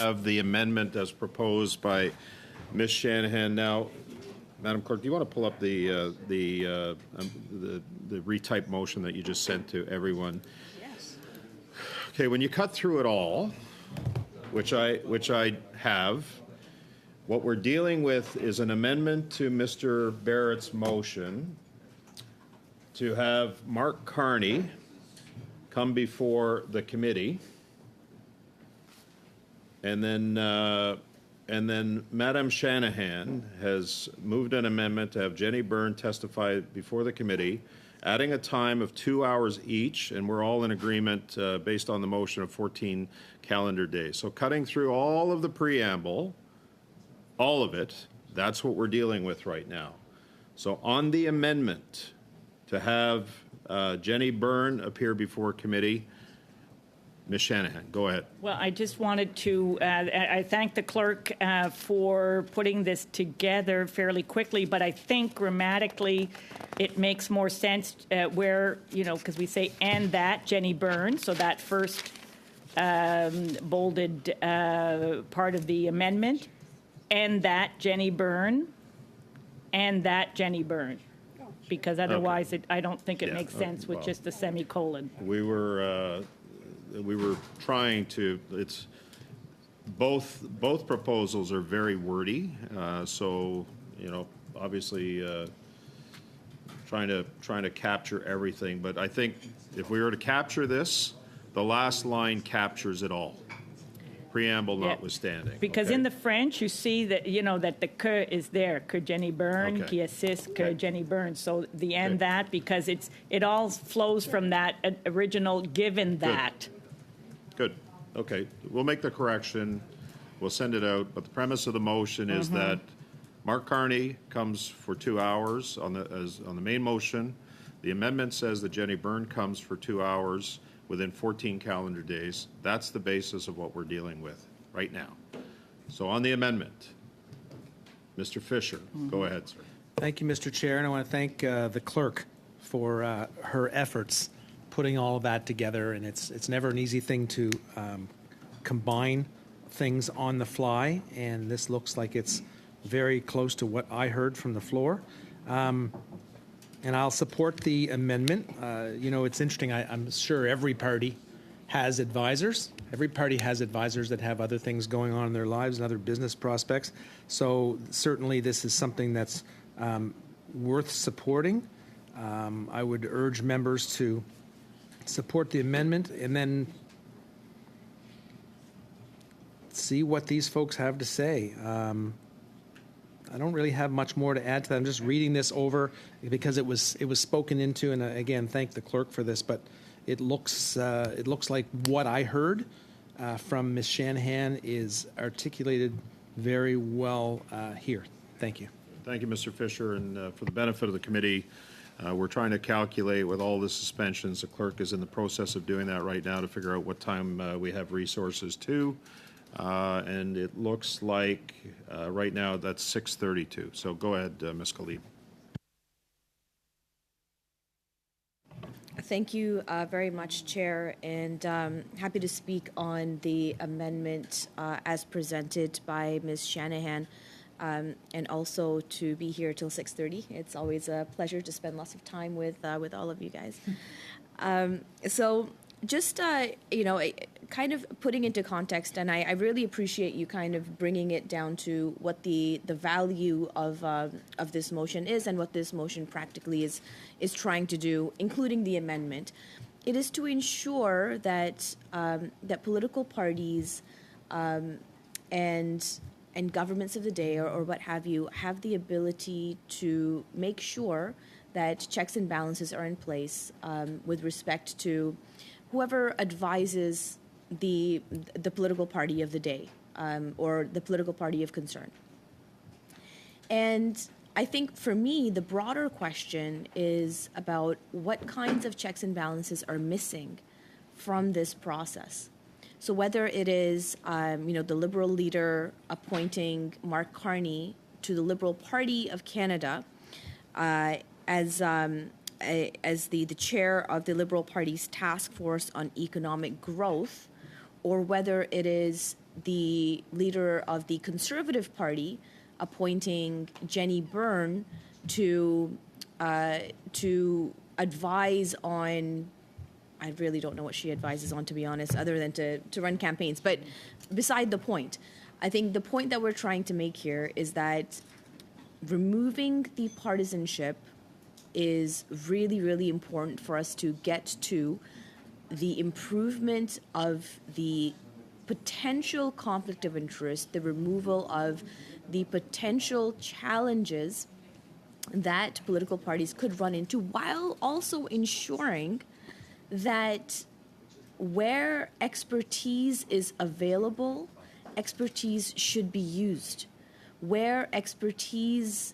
Of the amendment as proposed by Ms. Shanahan. Now, Madam Clerk, do you want to pull up the retyped motion that you just sent to everyone? Yes. Okay, when you cut through it all, which I have, what we're dealing with is an amendment to Mr. Barrett's motion to have Mark Carney come before the committee. And then Madam Shanahan has moved an amendment to have Jenny Byrne testify before the committee, adding a time of 2 hours each, and we're all in agreement based on the motion of 14 calendar days. So cutting through all of the preamble, all of it, that's what we're dealing with right now. So on the amendment to have Jenny Byrne appear before committee, Ms. Shanahan, go ahead. Well, I just wanted to, I thank the clerk for putting this together fairly quickly, but I think grammatically it makes more sense where, because we say, and that Jenny Byrne, so that first bolded part of the amendment, and that Jenny Byrne, and that Jenny Byrne, because otherwise I don't think it Yeah, makes sense with well. just a semicolon. We were trying to, it's, both proposals are very wordy, so, you know, obviously, trying to capture everything, but I think if we were to capture this, the last line captures it all, preamble Yeah. notwithstanding. Because okay? in the French, you see that, you know, that the que is there, que Jenny Byrne, Okay. qui assiste, que Okay. Jenny Byrne. So the end Okay. that, because it all flows from that original given that. Good, okay, we'll make the correction, we'll send it out, but the premise of the motion is that Mark Carney comes for 2 hours on the main motion. The amendment says that Jenny Byrne comes for 2 hours within 14 calendar days. That's the basis of what we're dealing with right now. So on the amendment, Mr. Fisher, go ahead, sir. Thank you, Mr. Chair, and I want to thank the clerk for her efforts putting all of that together. And it's never an easy thing to combine things on the fly, and this looks like it's very close to what I heard from the floor. And I'll support the amendment. You know, it's interesting. I'm sure every party has advisors. Every party has advisors that have other things going on in their lives and other business prospects. So certainly this is something that's worth supporting. I would urge members to support the amendment and then see what these folks have to say. I don't really have much more to add to that. I'm just reading this over because it was spoken into, and again, thank the clerk for this. But it looks like what I heard from Ms. Shanahan is articulated very well here. Thank you. Thank you, Mr. Fisher, and for the benefit of the committee, we're trying to calculate with all the suspensions. The clerk is in the process of doing that right now to figure out what time we have resources to. And it looks like right now that's 6:32. So go ahead, Ms. Khalid. Thank you very much, Chair, and happy to speak on the amendment as presented by Ms. Shanahan, and also to be here till 6:30. It's always a pleasure to spend lots of time with all of you guys. So just, you know, kind of putting into context, and I really appreciate you kind of bringing it down to what the value of this motion is and what this motion practically is trying to do, including the amendment. It is to ensure that that political parties and governments of the day or what have you have the ability to make sure that checks and balances are in place with respect to whoever advises the political party of the day or the political party of concern. And I think for me, the broader question is about what kinds of checks and balances are missing from this process. So whether it is, you know, the Liberal leader appointing Mark Carney to the Liberal Party of Canada as the chair of the Liberal Party's task force on economic growth, or whether it is the leader of the Conservative Party appointing Jenny Byrne to advise on, I really don't know what she advises on, to be honest, other than to run campaigns. But beside the point, I think the point that we're trying to make here is that removing the partisanship is really, really important for us to get to the improvement of the potential conflict of interest, the removal of the potential challenges that political parties could run into, while also ensuring that where expertise is available, expertise should be used. Where expertise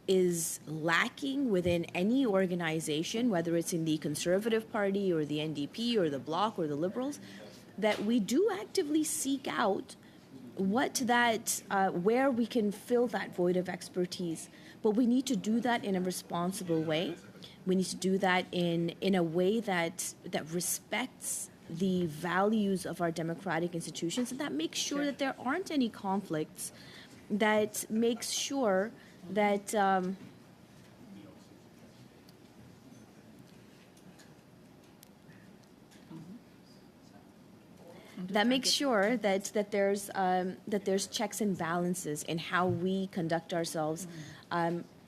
is lacking within any organization, whether it's in the Conservative Party or the NDP or the Bloc or the Liberals, that we do actively seek out where we can fill that void of expertise. But we need to do that in a responsible way. We need to do that in a way that respects the values of our democratic institutions, and that makes sure that there aren't any conflicts, that makes sure that that makes sure that there's checks and balances in how we conduct ourselves,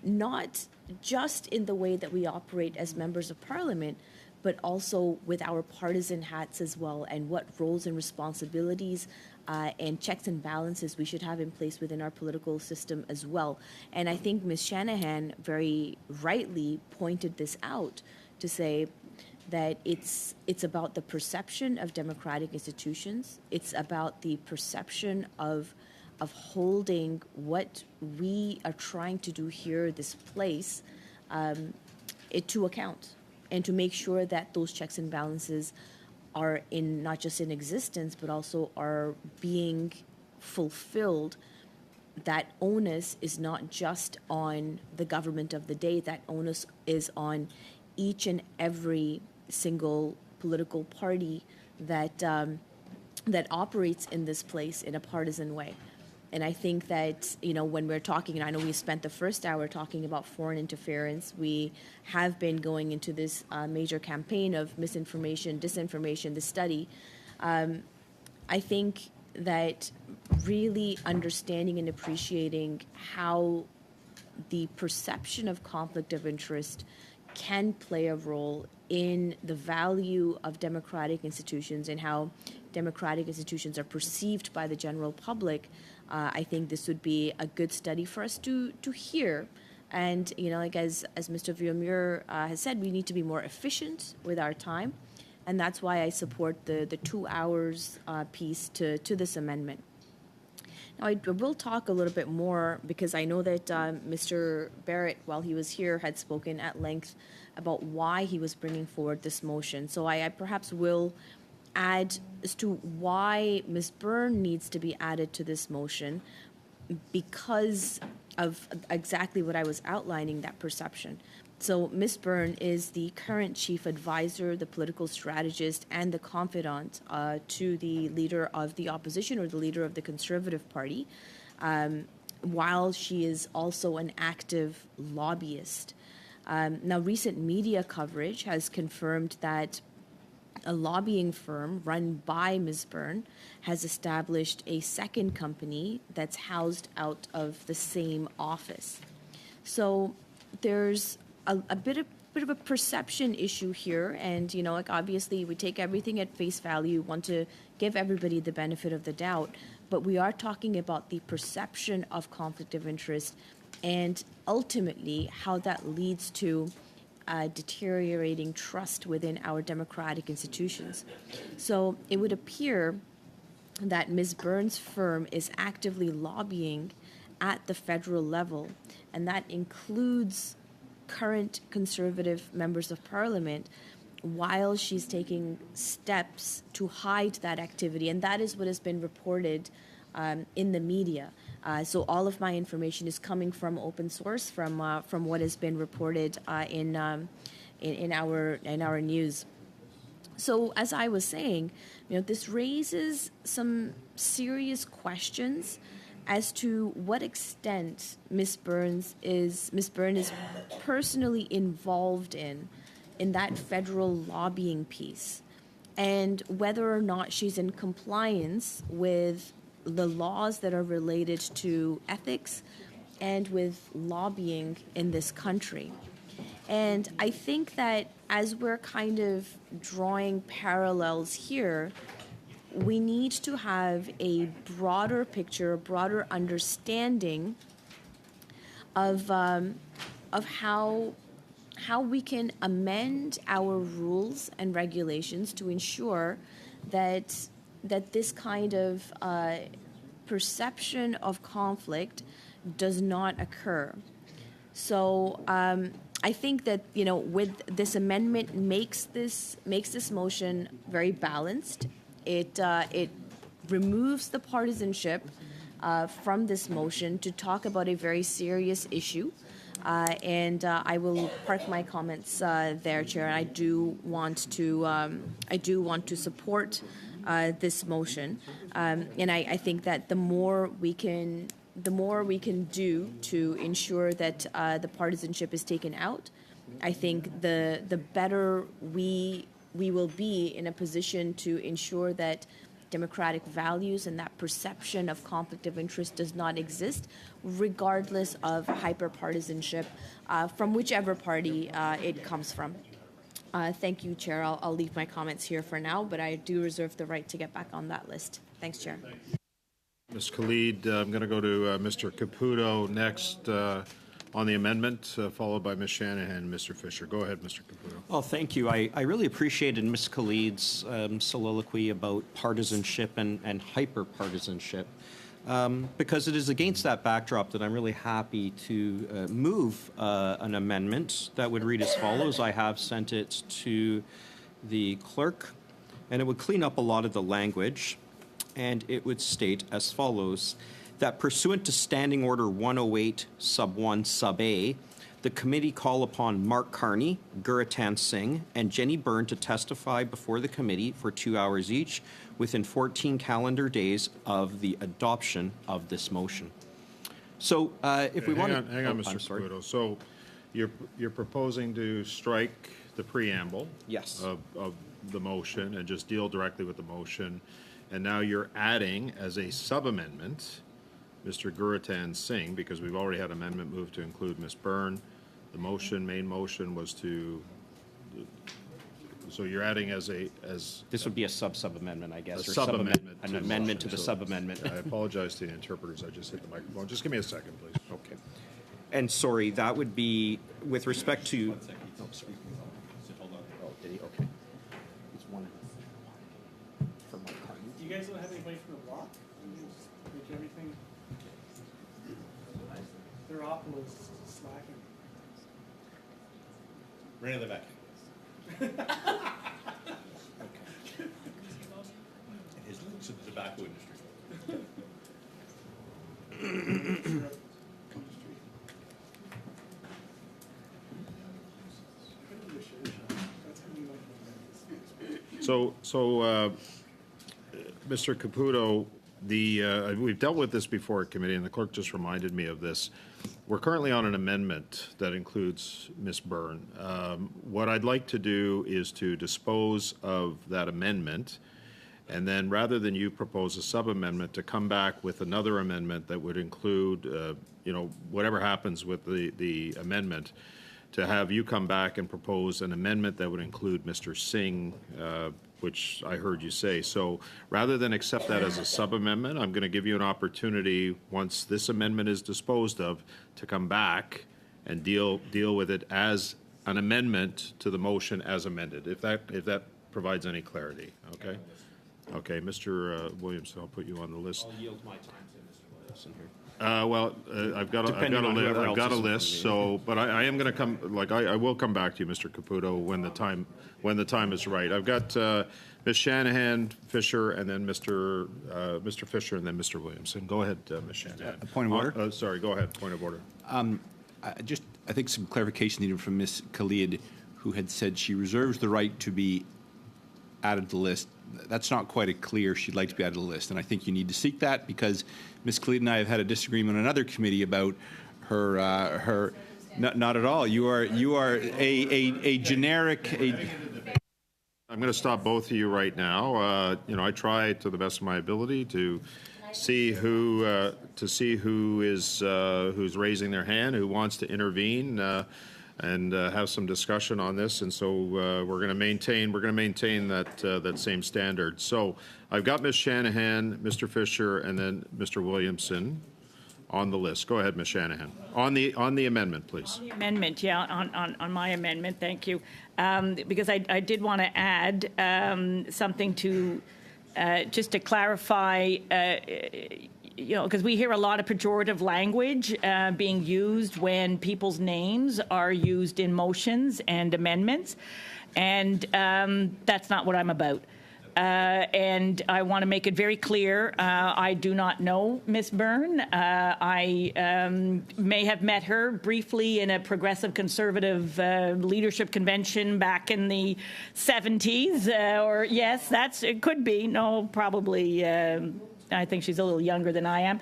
not just in the way that we operate as members of parliament, but also with our partisan hats as well, and what roles and responsibilities and checks and balances we should have in place within our political system as well. And I think Ms. Shanahan very rightly pointed this out to say that it's about the perception of democratic institutions. It's about the perception of holding what we are trying to do here, this place, it to account, and to make sure that those checks and balances are in not just in existence, but also are being fulfilled. That onus is not just on the government of the day. That onus is on each and every single political party that that operates in this place in a partisan way. And I think that, when we're talking, and I know we spent the first hour talking about foreign interference, we have been going into this major campaign of misinformation, disinformation, the study. I think that really understanding and appreciating how the perception of conflict of interest can play a role in the value of democratic institutions and how democratic institutions are perceived by the general public. I think this would be a good study for us to hear. And, as Mr. Villemure has said, we need to be more efficient with our time. And that's why I support the 2 hours piece to this amendment. Now, I will talk a little bit more because I know that Mr. Barrett, while he was here, had spoken at length about why he was bringing forward this motion. So I perhaps will add as to why Ms. Byrne needs to be added to this motion, because of exactly what I was outlining, that perception. So Ms. Byrne is the current chief advisor, the political strategist, and the confidant to the leader of the opposition, or the leader of the Conservative Party, while she is also an active lobbyist. Now, recent media coverage has confirmed that a lobbying firm run by Ms. Byrne has established a second company that's housed out of the same office. So there's a bit of a perception issue here, and obviously we take everything at face value, want to give everybody the benefit of the doubt, but we are talking about the perception of conflict of interest, and ultimately how that leads to deteriorating trust within our democratic institutions. So it would appear that Ms. Byrne's firm is actively lobbying at the federal level, and that includes current Conservative members of Parliament, while she's taking steps to hide that activity. And that is what has been reported in the media. So all of my information is coming from open source, from what has been reported in our news. So as I was saying, this raises some serious questions as to what extent Ms. Byrne is personally involved in that federal lobbying piece, and whether or not she's in compliance with the laws that are related to ethics and with lobbying in this country. And I think that as we're kind of drawing parallels here, we need to have a broader picture, a broader understanding of how we can amend our rules and regulations to ensure that this kind of perception of conflict does not occur. So I think that with this amendment makes this motion very balanced. It removes the partisanship from this motion to talk about a very serious issue. And I will park my comments there, Chair. And I do want to support this motion, and I think that the more we can do to ensure that the partisanship is taken out, I think the better we will be in a position to ensure that democratic values and that perception of conflict of interest does not exist, regardless of hyper-partisanship from whichever party it comes from. Thank you, Chair. I'll leave my comments here for now, but I do reserve the right to get back on that list. Thanks, Chair. Ms. Khalid, I'm going to go to Mr. Caputo next on the amendment, followed by Ms. Shanahan and Mr. Fisher. Go ahead, Mr. Caputo. Well, thank you. I really appreciated Ms. Khalid's soliloquy about partisanship and hyper-partisanship, because it is against that backdrop that I'm really happy to move an amendment that would read as follows. I have sent it to the clerk, and it would clean up a lot of the language, and it would state as follows: that pursuant to Standing Order 108, Sub 1, Sub A, the committee call upon Mark Carney, Guratan Singh, and Jenny Byrne to testify before the committee for 2 hours each within 14 calendar days of the adoption of this motion. So if we want to... Hang on, Mr. Caputo. So you're proposing to strike the preamble Yes. of the motion and just deal directly with the motion, and now you're adding as a sub-amendment Mr. Guratan Singh, because we've already had amendment moved to include Ms. Byrne. The main motion was to, so you're adding as This would be a sub-amendment, I guess, a or sub-amendment. an amendment to the sub-amendment. I apologize to the interpreters. I just hit the microphone. Just give me a second, please. Okay. And sorry, that would be with respect to... Oh, sorry. Oh, did he? Okay. It's one for Mark Carney. Do you guys don't have anybody from the block? You just make everything. Their optimal is slacking. Right in the back. And his links to the tobacco industry. So, Mr. Caputo, we've dealt with this before at committee, and the clerk just reminded me of this. We're currently on an amendment that includes Ms. Byrne. What I'd like to do is to dispose of that amendment, and then rather than you propose a sub-amendment, to come back with another amendment that would include, whatever happens with the amendment, to have you come back and propose an amendment that would include Mr. Singh, which I heard you say. So rather than accept that as a sub-amendment, I'm going to give you an opportunity, once this amendment is disposed of, to come back and deal with it as an amendment to the motion as amended, if that provides any clarity. Okay? Okay, Mr. Williamson, I'll put you on the list. I'll yield my time to Mr. Williamson here. I've got a list. So, but I am going to come. I will come back to you, Mr. Caputo, when the time is right. I've got Ms. Shanahan, Fisher, and then Mr. Fisher, and then Mr. Williamson. Go ahead, Ms. Shanahan. A point of order. Sorry. Go ahead. Point of order. I think some clarification needed from Ms. Khalid, who had said she reserves the right to be added to the list. That's not quite clear. She'd like to be added to the list, and I think you need to seek that, because Ms. Khalid and I have had a disagreement on another committee about her. Not at all. You are a generic. I'm going to stop both of you right now. I try to the best of my ability to see who is who's raising their hand, who wants to intervene, and have some discussion on this. And so we're going to maintain that same standard. So I've got Ms. Shanahan, Mr. Fisher, and then Mr. Williamson on the list. Go ahead, Ms. Shanahan. On the amendment, please. On the amendment, yeah, on my amendment, thank you. Because I did want to add something to just to clarify, because we hear a lot of pejorative language being used when people's names are used in motions and amendments, and that's not what I'm about. And I want to make it very clear, I do not know Ms. Byrne. I may have met her briefly in a progressive conservative leadership convention back in the 70s. Or yes, it could be. No, probably. I think she's a little younger than I am.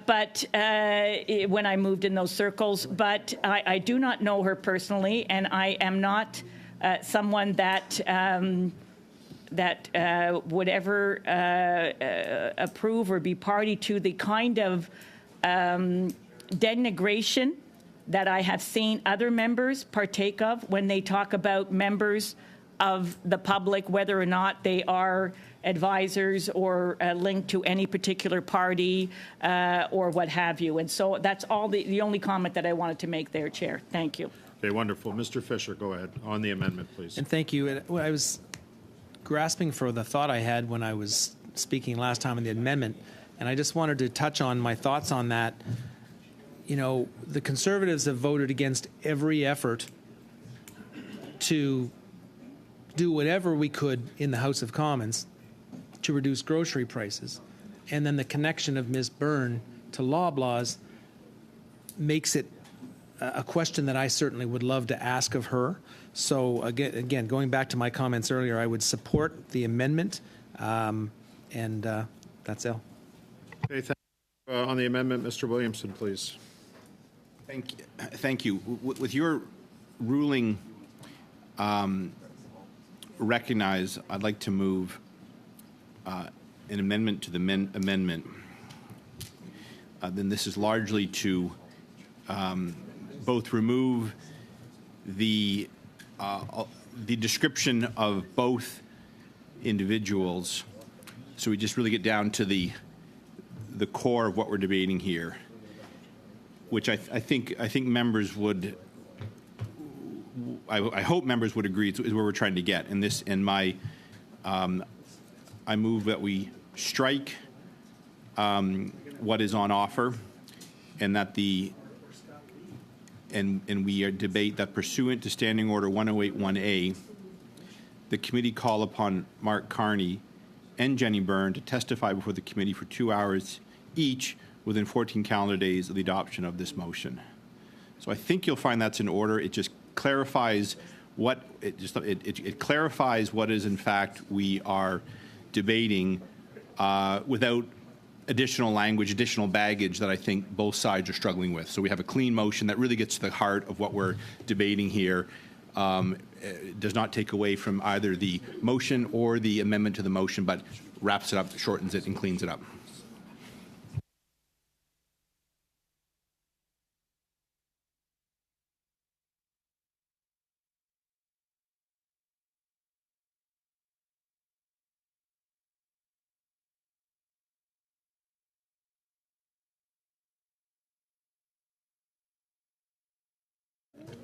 But when I moved in those circles, but I do not know her personally, and I am not someone that would ever approve or be party to the kind of denigration that I have seen other members partake of when they talk about members of the public, whether or not they are advisors or linked to any particular party or what have you. And so that's all the only comment that I wanted to make there, Chair. Thank you. Okay, wonderful. Mr. Fisher, go ahead. On the amendment, please. And thank you. And I was grasping for the thought I had when I was speaking last time on the amendment, and I just wanted to touch on my thoughts on that. You know, the Conservatives have voted against every effort to do whatever we could in the House of Commons to reduce grocery prices. And then the connection of Ms. Byrne to Loblaws makes it a question that I certainly would love to ask of her. So again, going back to my comments earlier, I would support the amendment, and that's all. Okay, on the amendment, Mr. Williamson, please. Thank you. With your ruling recognize, I'd like to move an amendment to the amendment. Then this is largely to both remove the description of both individuals, so we just really get down to the core of what we're debating here, which I think members would. I hope members would agree is where we're trying to get. I move that we strike what is on offer, and that and we debate that pursuant to Standing Order 1081A, the committee call upon Mark Carney and Jenny Byrne to testify before the committee for 2 hours each within 14 calendar days of the adoption of this motion. So I think you'll find that's in order. It just clarifies it clarifies what is in fact we are debating without additional language, additional baggage that I think both sides are struggling with. So we have a clean motion that really gets to the heart of what we're debating here. It does not take away from either the motion or the amendment to the motion, but wraps it up, shortens it, and cleans it up.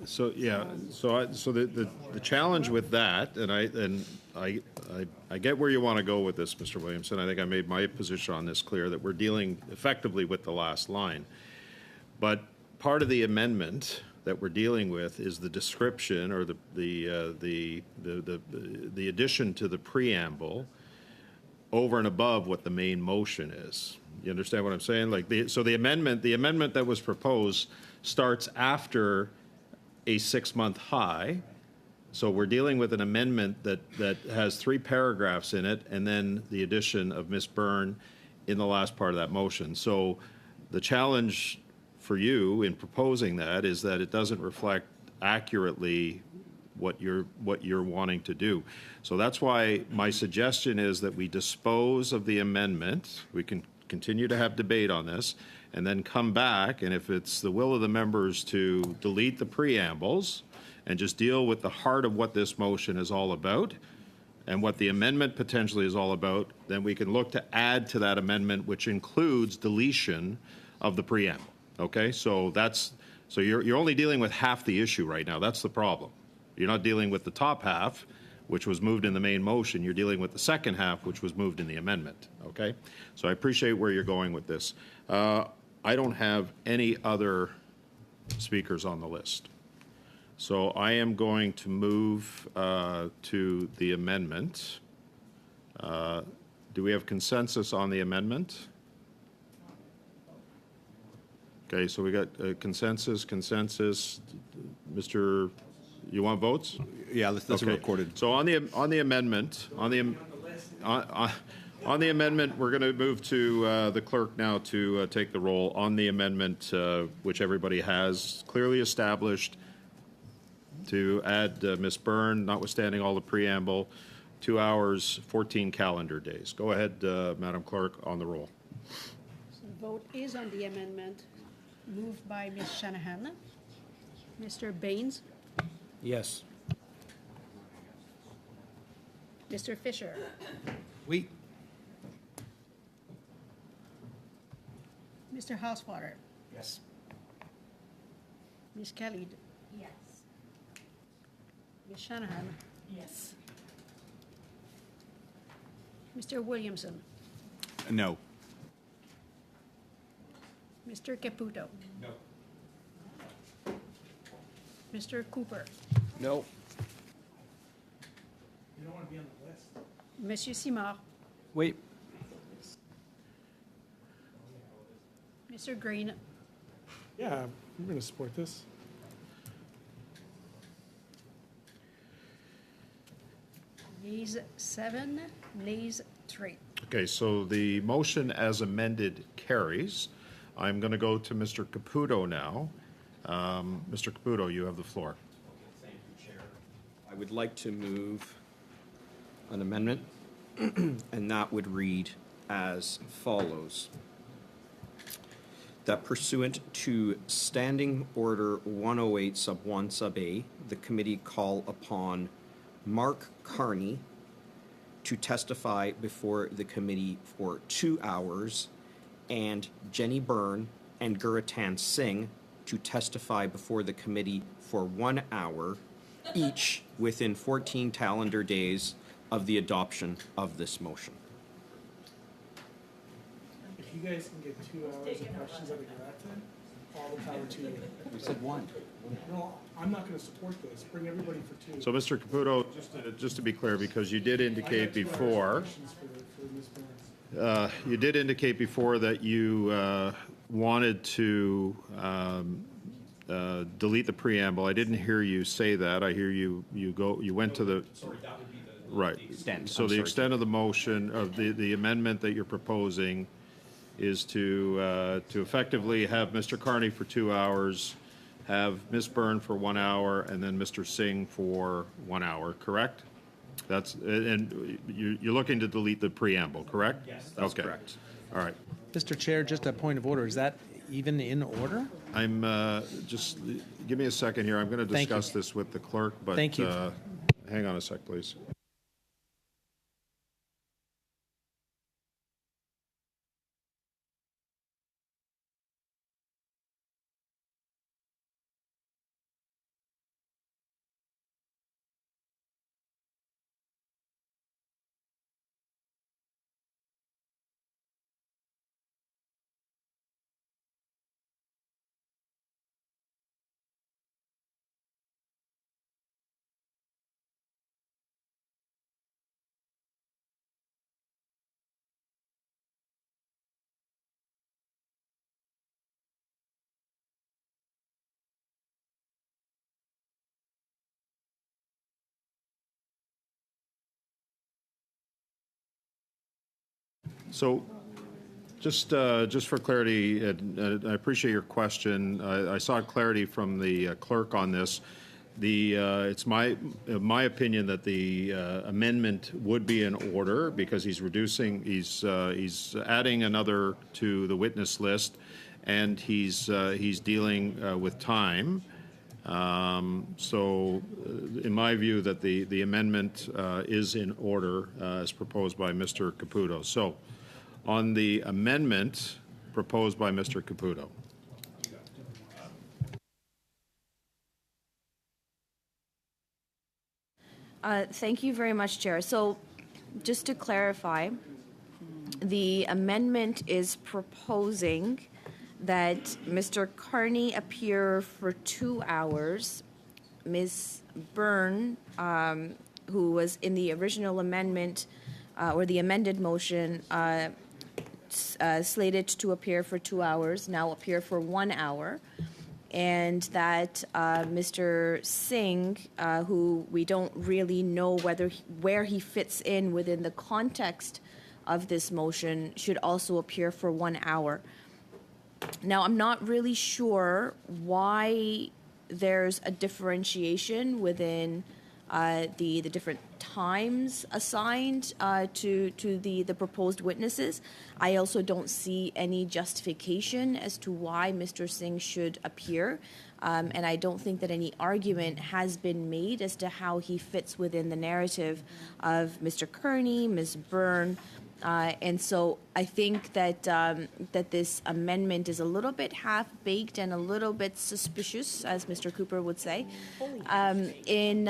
So yeah, so the challenge with that, and I get where you want to go with this, Mr. Williamson. I think I made my position on this clear, that we're dealing effectively with the last line. But part of the amendment that we're dealing with is the description or the addition to the preamble over and above what the main motion is. You understand what I'm saying? So the amendment that was proposed starts after a 6-month high. So we're dealing with an amendment that has 3 paragraphs in it, and then the addition of Ms. Byrne in the last part of that motion. So the challenge for you in proposing that is that it doesn't reflect accurately what you're wanting to do. So that's why my suggestion is that we dispose of the amendment. We can continue to have debate on this, and then come back, and if it's the will of the members to delete the preambles and just deal with the heart of what this motion is all about and what the amendment potentially is all about, then we can look to add to that amendment, which includes deletion of the preamble. Okay, so you're only dealing with half the issue right now. That's the problem. You're not dealing with the top half, which was moved in the main motion. You're dealing with the second half, which was moved in the amendment. Okay, so I appreciate where you're going with this. I don't have any other speakers on the list. So I am going to move to the amendment. Do we have consensus on the amendment? Okay, so we got consensus. Mr., you want votes? Yeah, that's Okay. recorded. So on the amendment, on the amendment, we're going to move to the clerk now to take the roll on the amendment, which everybody has clearly established, to add Ms. Byrne, notwithstanding all the preamble, 2 hours, 14 calendar days. Go ahead, Madam Clerk, on the roll. So the vote is on the amendment moved by Ms. Shanahan. Mr. Baines, Yes. Mr. Fisher, Oui. Mr. Housewater, Yes. Ms. Khalid, Yes. Ms. Shanahan, Yes. Mr. Williamson, No. Mr. Caputo. No. Mr. Cooper, No. You don't want to be on the list. Monsieur Simard, Oui. Mr. Green, Yeah, I'm going to support this. yeas 7, nays 3. Okay, so the motion as amended carries. I'm going to go to Mr. Caputo now. Mr. Caputo, you have the floor. Thank you, Chair. I would like to move an amendment, and that would read as follows. That pursuant to Standing Order 108 sub 1 sub A, the committee call upon Mark Carney to testify before the committee for 2 hours, and Jenny Byrne and Guratan Singh to testify before the committee for 1 hour, each within 14 calendar days of the adoption of this motion. If you guys can get 2 hours of questions out of Guratan, all the power to you. We said one. No, I'm not going to support this. Bring everybody for 2. So, Mr. Caputo, just to be clear, because you did indicate before, For Ms. Burns. you did indicate before that you wanted to delete the preamble. I didn't hear you say that. I hear you went to the. Right. So the extent of the motion, of the amendment that you're proposing is to effectively have Mr. Carney for 2 hours, have Ms. Byrne for 1 hour, and then Mr. Singh for 1 hour, correct? That's, and you're looking to delete the preamble, correct? Yes, that's Okay. correct. All right. Mr. Chair, just a point of order. Is that even in order? I'm, just, give me a second here. I'm going to Thank you. discuss this with the clerk, but. Thank you. Hang on a sec, please. So, just for clarity, and I appreciate your question. I saw clarity from the clerk on this. It's my opinion that the amendment would be in order because he's adding another to the witness list, and he's dealing with time. So, in my view, that the amendment is in order as proposed by Mr. Caputo. So, on the amendment proposed by Mr. Caputo. Thank you very much, Chair. So, just to clarify, the amendment is proposing that Mr. Carney appear for 2 hours. Ms. Byrne, who was in the original amendment, or the amended motion slated to appear for 2 hours now appear for 1 hour, and that Mr. Singh, who we don't really know where he fits in within the context of this motion, should also appear for 1 hour. Now, I'm not really sure why there's a differentiation within the different times assigned to the proposed witnesses. I also don't see any justification as to why Mr. Singh should appear, and I don't think that any argument has been made as to how he fits within the narrative of Mr. Kearney, Ms. Byrne. And so I think that that this amendment is a little bit half-baked and a little bit suspicious, as Mr. Cooper would say, in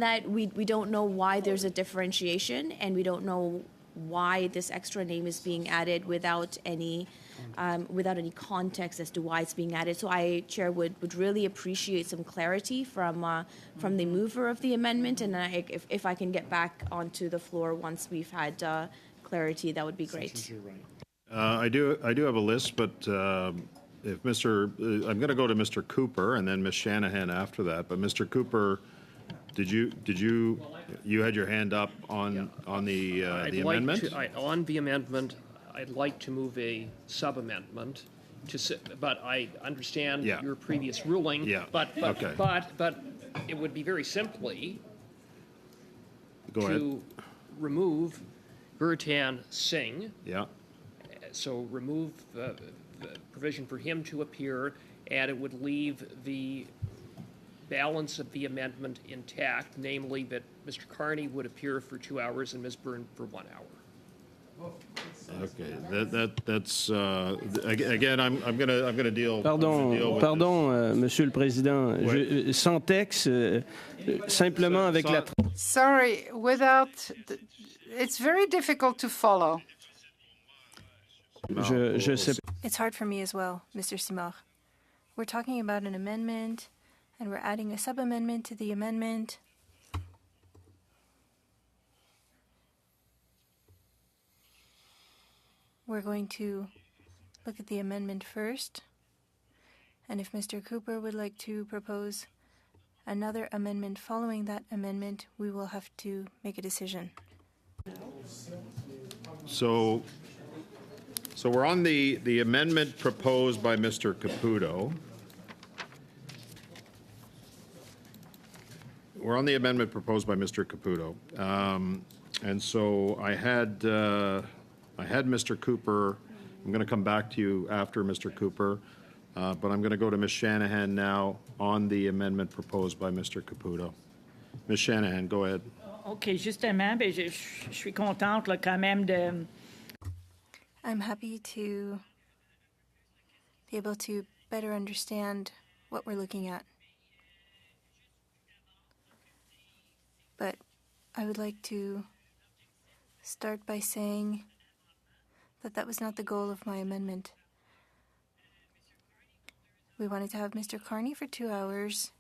that we don't know why there's a differentiation, and we don't know why this extra name is being added without any context as to why it's being added. So I, Chair, would really appreciate some clarity from the mover of the amendment, and if I can get back onto the floor once we've had clarity, that would be great. I do have a list, but if I'm going to go to Mr. Cooper and then Ms. Shanahan after that. But Mr. Cooper, you had your hand up on the amendment? On the amendment, I'd like to move a sub-amendment but I understand your previous ruling. Yeah. But it would be very simply to remove Gurtan Singh. Yeah. So remove the provision for him to appear, and it would leave the balance of the amendment intact, namely that Mr. Kearney would appear for 2 hours and Ms. Byrne for 1 hour. Okay, that's again. I'm gonna deal. Pardon, Monsieur le Président. Sans texte, simplement avec la. Sorry, it's very difficult to follow. Je sais. It's hard for me as well, Mr. Simard. We're talking about an amendment, and we're adding a sub-amendment to the amendment. We're going to look at the amendment first, and if Mr. Cooper would like to propose another amendment following that amendment, we will have to make a decision. So we're on the amendment proposed by Mr. Caputo. We're on the amendment proposed by Mr. Caputo, and so I had Mr. Cooper. I'm going to come back to you after Mr. Cooper, but I'm going to go to Ms. Shanahan now on the amendment proposed by Mr. Caputo. Ms. Shanahan, go ahead. OK, justement, je suis contente là, quand même de. I'm happy to be able to better understand what we're looking at. But I would like to start by saying that was not the goal of my amendment. We wanted to have Mr. Kearney for 2 hours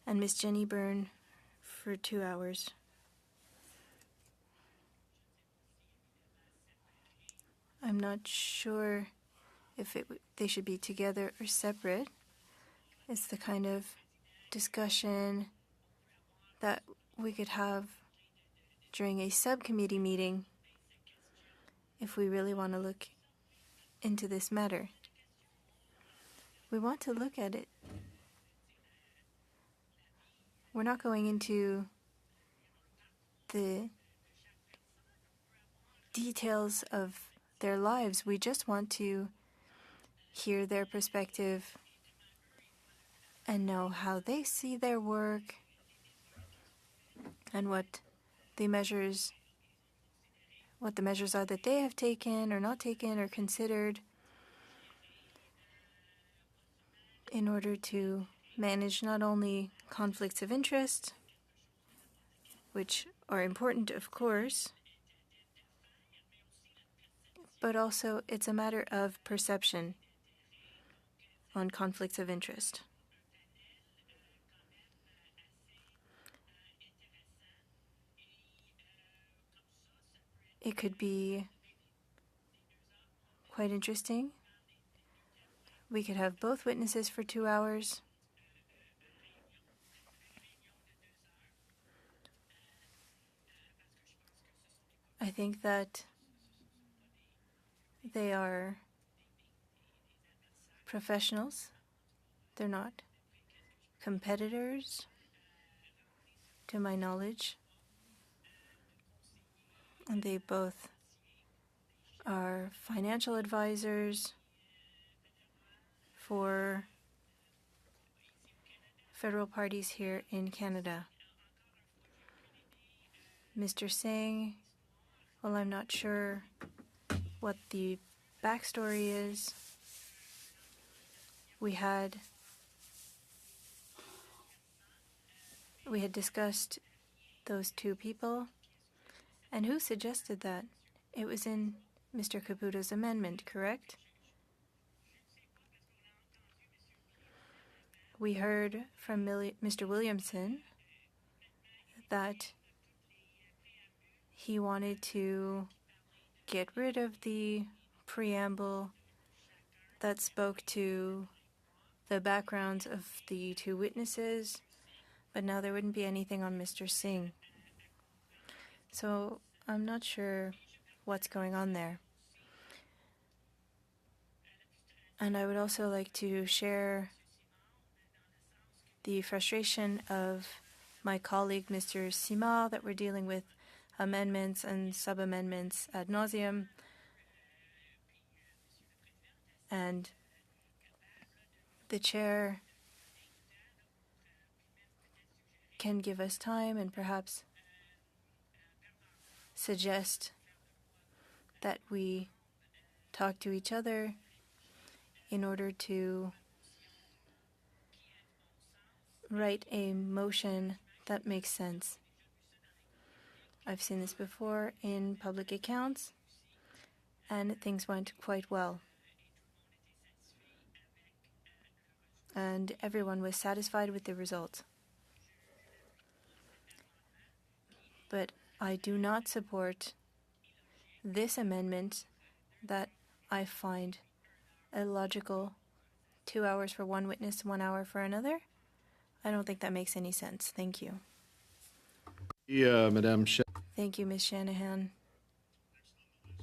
and Ms. Jenny Byrne for 2 hours. I'm not sure if they should be together or separate. It's the kind of discussion that we could have during a subcommittee meeting if we really want to look into this matter. We want to look at it. We're not going into the details of their lives. We just want to hear their perspective and know how they see their work and what the measures are that they have taken or not taken or considered in order to manage not only conflicts of interest, which are important, of course, but also it's a matter of perception on conflicts of interest. it could be quite interesting. We could have both witnesses for 2 hours. I think that they are professionals. They're not competitors, to my knowledge. And they both are financial advisors for federal parties here in Canada. Mr. Singh, well, I'm not sure what the backstory is. We had discussed those two people. And who suggested that? It was in Mr. Caputo's amendment, correct? We heard from Mr. Williamson that he wanted to get rid of the preamble that spoke to the backgrounds of the two witnesses, but now there wouldn't be anything on Mr. Singh. So I'm not sure what's going on there. And I would also like to share the frustration of my colleague, Mr. Simard, that we're dealing with amendments and sub-amendments ad nauseum. And the chair can give us time and perhaps suggest that we talk to each other in order to write a motion that makes sense. I've seen this before in public accounts, and things went quite well. And everyone was satisfied with the results. But I do not support this amendment that I find illogical. 2 hours for one witness, 1 hour for another. I don't think that makes any sense. Thank you. Yeah, Madame. Thank you, Ms. Shanahan.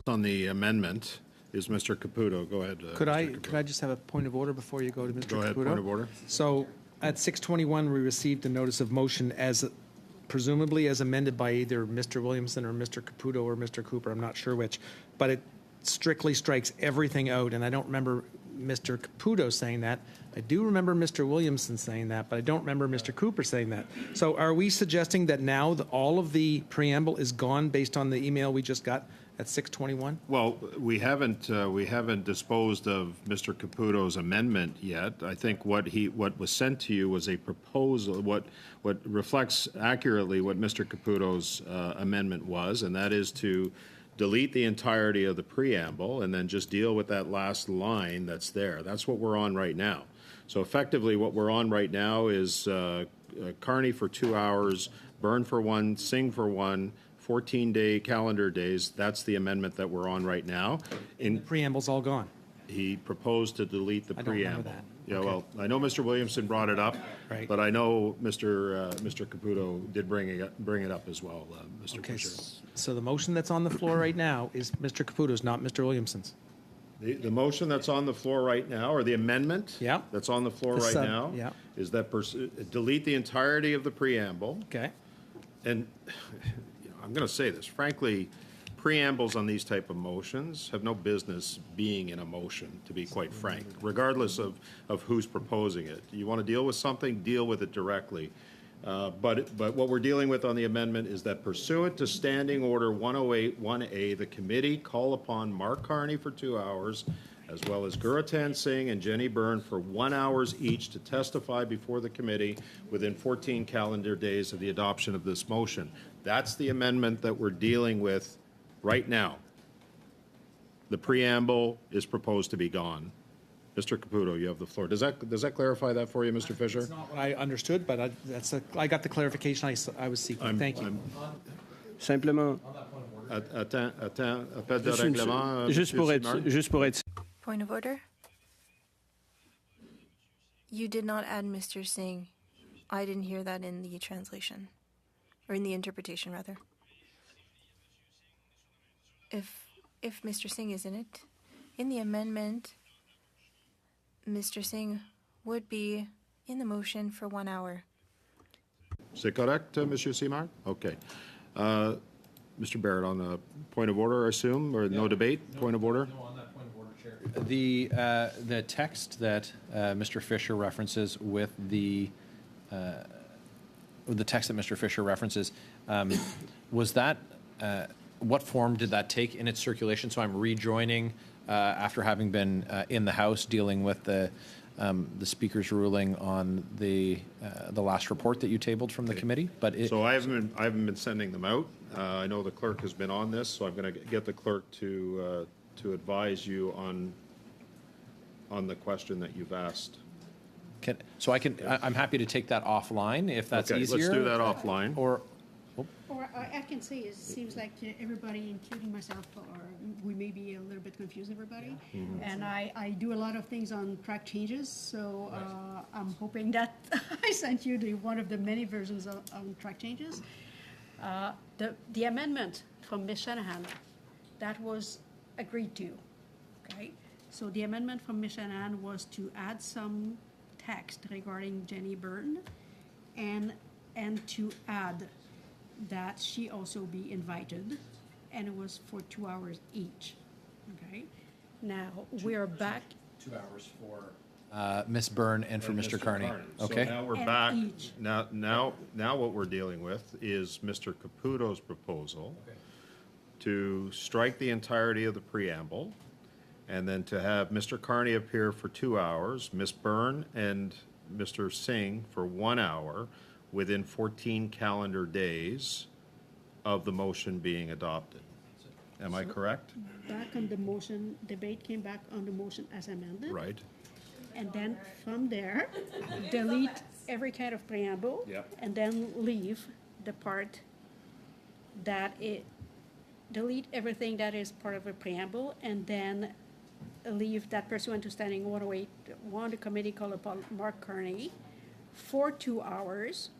On the amendment is Mr. Caputo. Go ahead. Could I just have a point of order before you go to Mr. Caputo? Go ahead, point of order. So at 6:21, we received a notice of motion as presumably as amended by either Mr. Williamson or Mr. Caputo or Mr. Cooper. I'm not sure which, but it strictly strikes everything out, and I don't remember Mr. Caputo saying that. I do remember Mr. Williamson saying that, but I don't remember Mr. Cooper saying that. So are we suggesting that now all of the preamble is gone based on the email we just got at 6:21? Well, we haven't disposed of Mr. Caputo's amendment yet. I think what was sent to you was a proposal, what reflects accurately what Mr. Caputo's amendment was, and that is to delete the entirety of the preamble and then just deal with that last line that's there. That's what we're on right now. So effectively what we're on right now is Carney for 2 hours, Byrne for 1, Singh for 1, 14-day calendar days. That's the amendment that we're on right now. The preamble's all gone. He proposed to delete the preamble. I don't remember that. Yeah, Okay. well, I know Mr. Williamson brought it up, Right. but I know Mr. Caputo did bring it up as well, Mr. Okay, Fisher. so the motion that's on the floor right now is Mr. Caputo's, not Mr. Williamson's. The motion that's on the floor right now, or the amendment that's on the floor right now, is that delete the entirety of the preamble. Okay. And I'm going to say this, frankly, preambles on these type of motions have no business being in a motion, to be quite frank, regardless of who's proposing it. You want to deal with something, deal with it directly. But what we're dealing with on the amendment is that pursuant to Standing Order 108-1A, the committee call upon Mark Carney for 2 hours, as well as Guratan Singh and Jenny Byrne for 1 hour each to testify before the committee within 14 calendar days of the adoption of this motion. That's the amendment that we're dealing with right now. The preamble is proposed to be gone. Mr. Caputo, you have the floor. Does that clarify that for you, Mr. Fisher? That's not what I understood, but I got the clarification I was seeking. Thank you. Simplement. Attends, appel de règlement. Juste pour être Point of order. You did not add Mr. Singh. I didn't hear that in the translation, or in the interpretation, rather. If Mr. Singh is in it, in the amendment, Mr. Singh would be in the motion for 1 hour. C'est correct, Monsieur Simard? Okay. Mr. Barrett, on a point of order, I assume, or no debate? Point of order? No, on that point of order, Chair. The text that Mr. Fisher references with the text that Mr. Fisher references, was that, what form did that take in its circulation? So I'm rejoining after having been in the House dealing with the Speaker's ruling on the last report that you tabled from the committee. But so I haven't been sending them out. I know the clerk has been on this, so I'm going to get the clerk to advise you on the question that you've asked. I'm happy to take that offline if that's easier. Let's do that offline. Or I can say it seems like everybody, including myself, we may be a little bit confused, everybody. Mm-hmm. And I do a lot of things on track changes, so I'm hoping that I sent you one of the many versions on track changes. The amendment from Ms. Shanahan, that was agreed to, okay? So the amendment from Ms. Shanahan was to add some text regarding Jenny Byrne and to add that she also be invited, and it was for 2 hours each, okay? Now, we are back. 2 hours for Ms. Byrne and for Mr. Carney. Okay. So now we're back. Now what we're dealing with is Mr. Caputo's proposal to strike the entirety of the preamble, and then to have Mr. Carney appear for 2 hours, Ms. Byrne and Mr. Singh for 1 hour, within 14 calendar days of the motion being adopted. Am I correct? Back on the motion, debate came back on the motion as amended. Right. And then from there, delete every kind of preamble. Yep. And then leave the part that delete everything that is part of a preamble, and then leave that pursuant to standing 108, the committee called upon Mark Carney for 2 hours,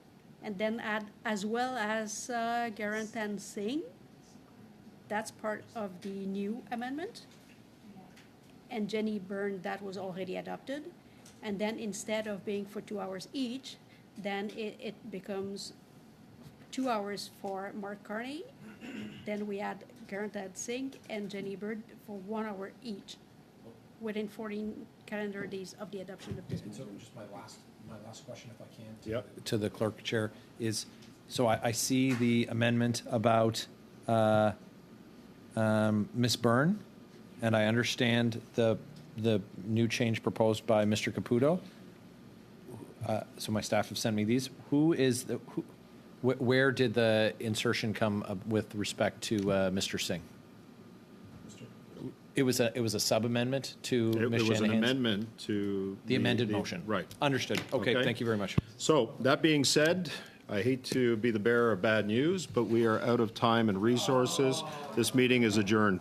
and then add as well as Garantan Singh. That's part of the new amendment. And Jenny Byrne, that was already adopted. And then instead of being for 2 hours each, then it becomes 2 hours for Mark Carney. Then we add Garantan Singh and Jenny Byrne for 1 hour each, within 14 calendar days of the adoption of this motion. So just my last question, if I can, to the clerk, Chair, is, so I see the amendment about Ms. Byrne, and I understand the new change proposed by Mr. Caputo. So my staff have sent me these. Where did the insertion come up with respect to Mr. Singh? It was a sub-amendment to Ms. Shanahan's? It was an amendment to the amended motion. Right. Understood. Okay, thank you very much. So, that being said, I hate to be the bearer of bad news, but we are out of time and resources. This meeting is adjourned.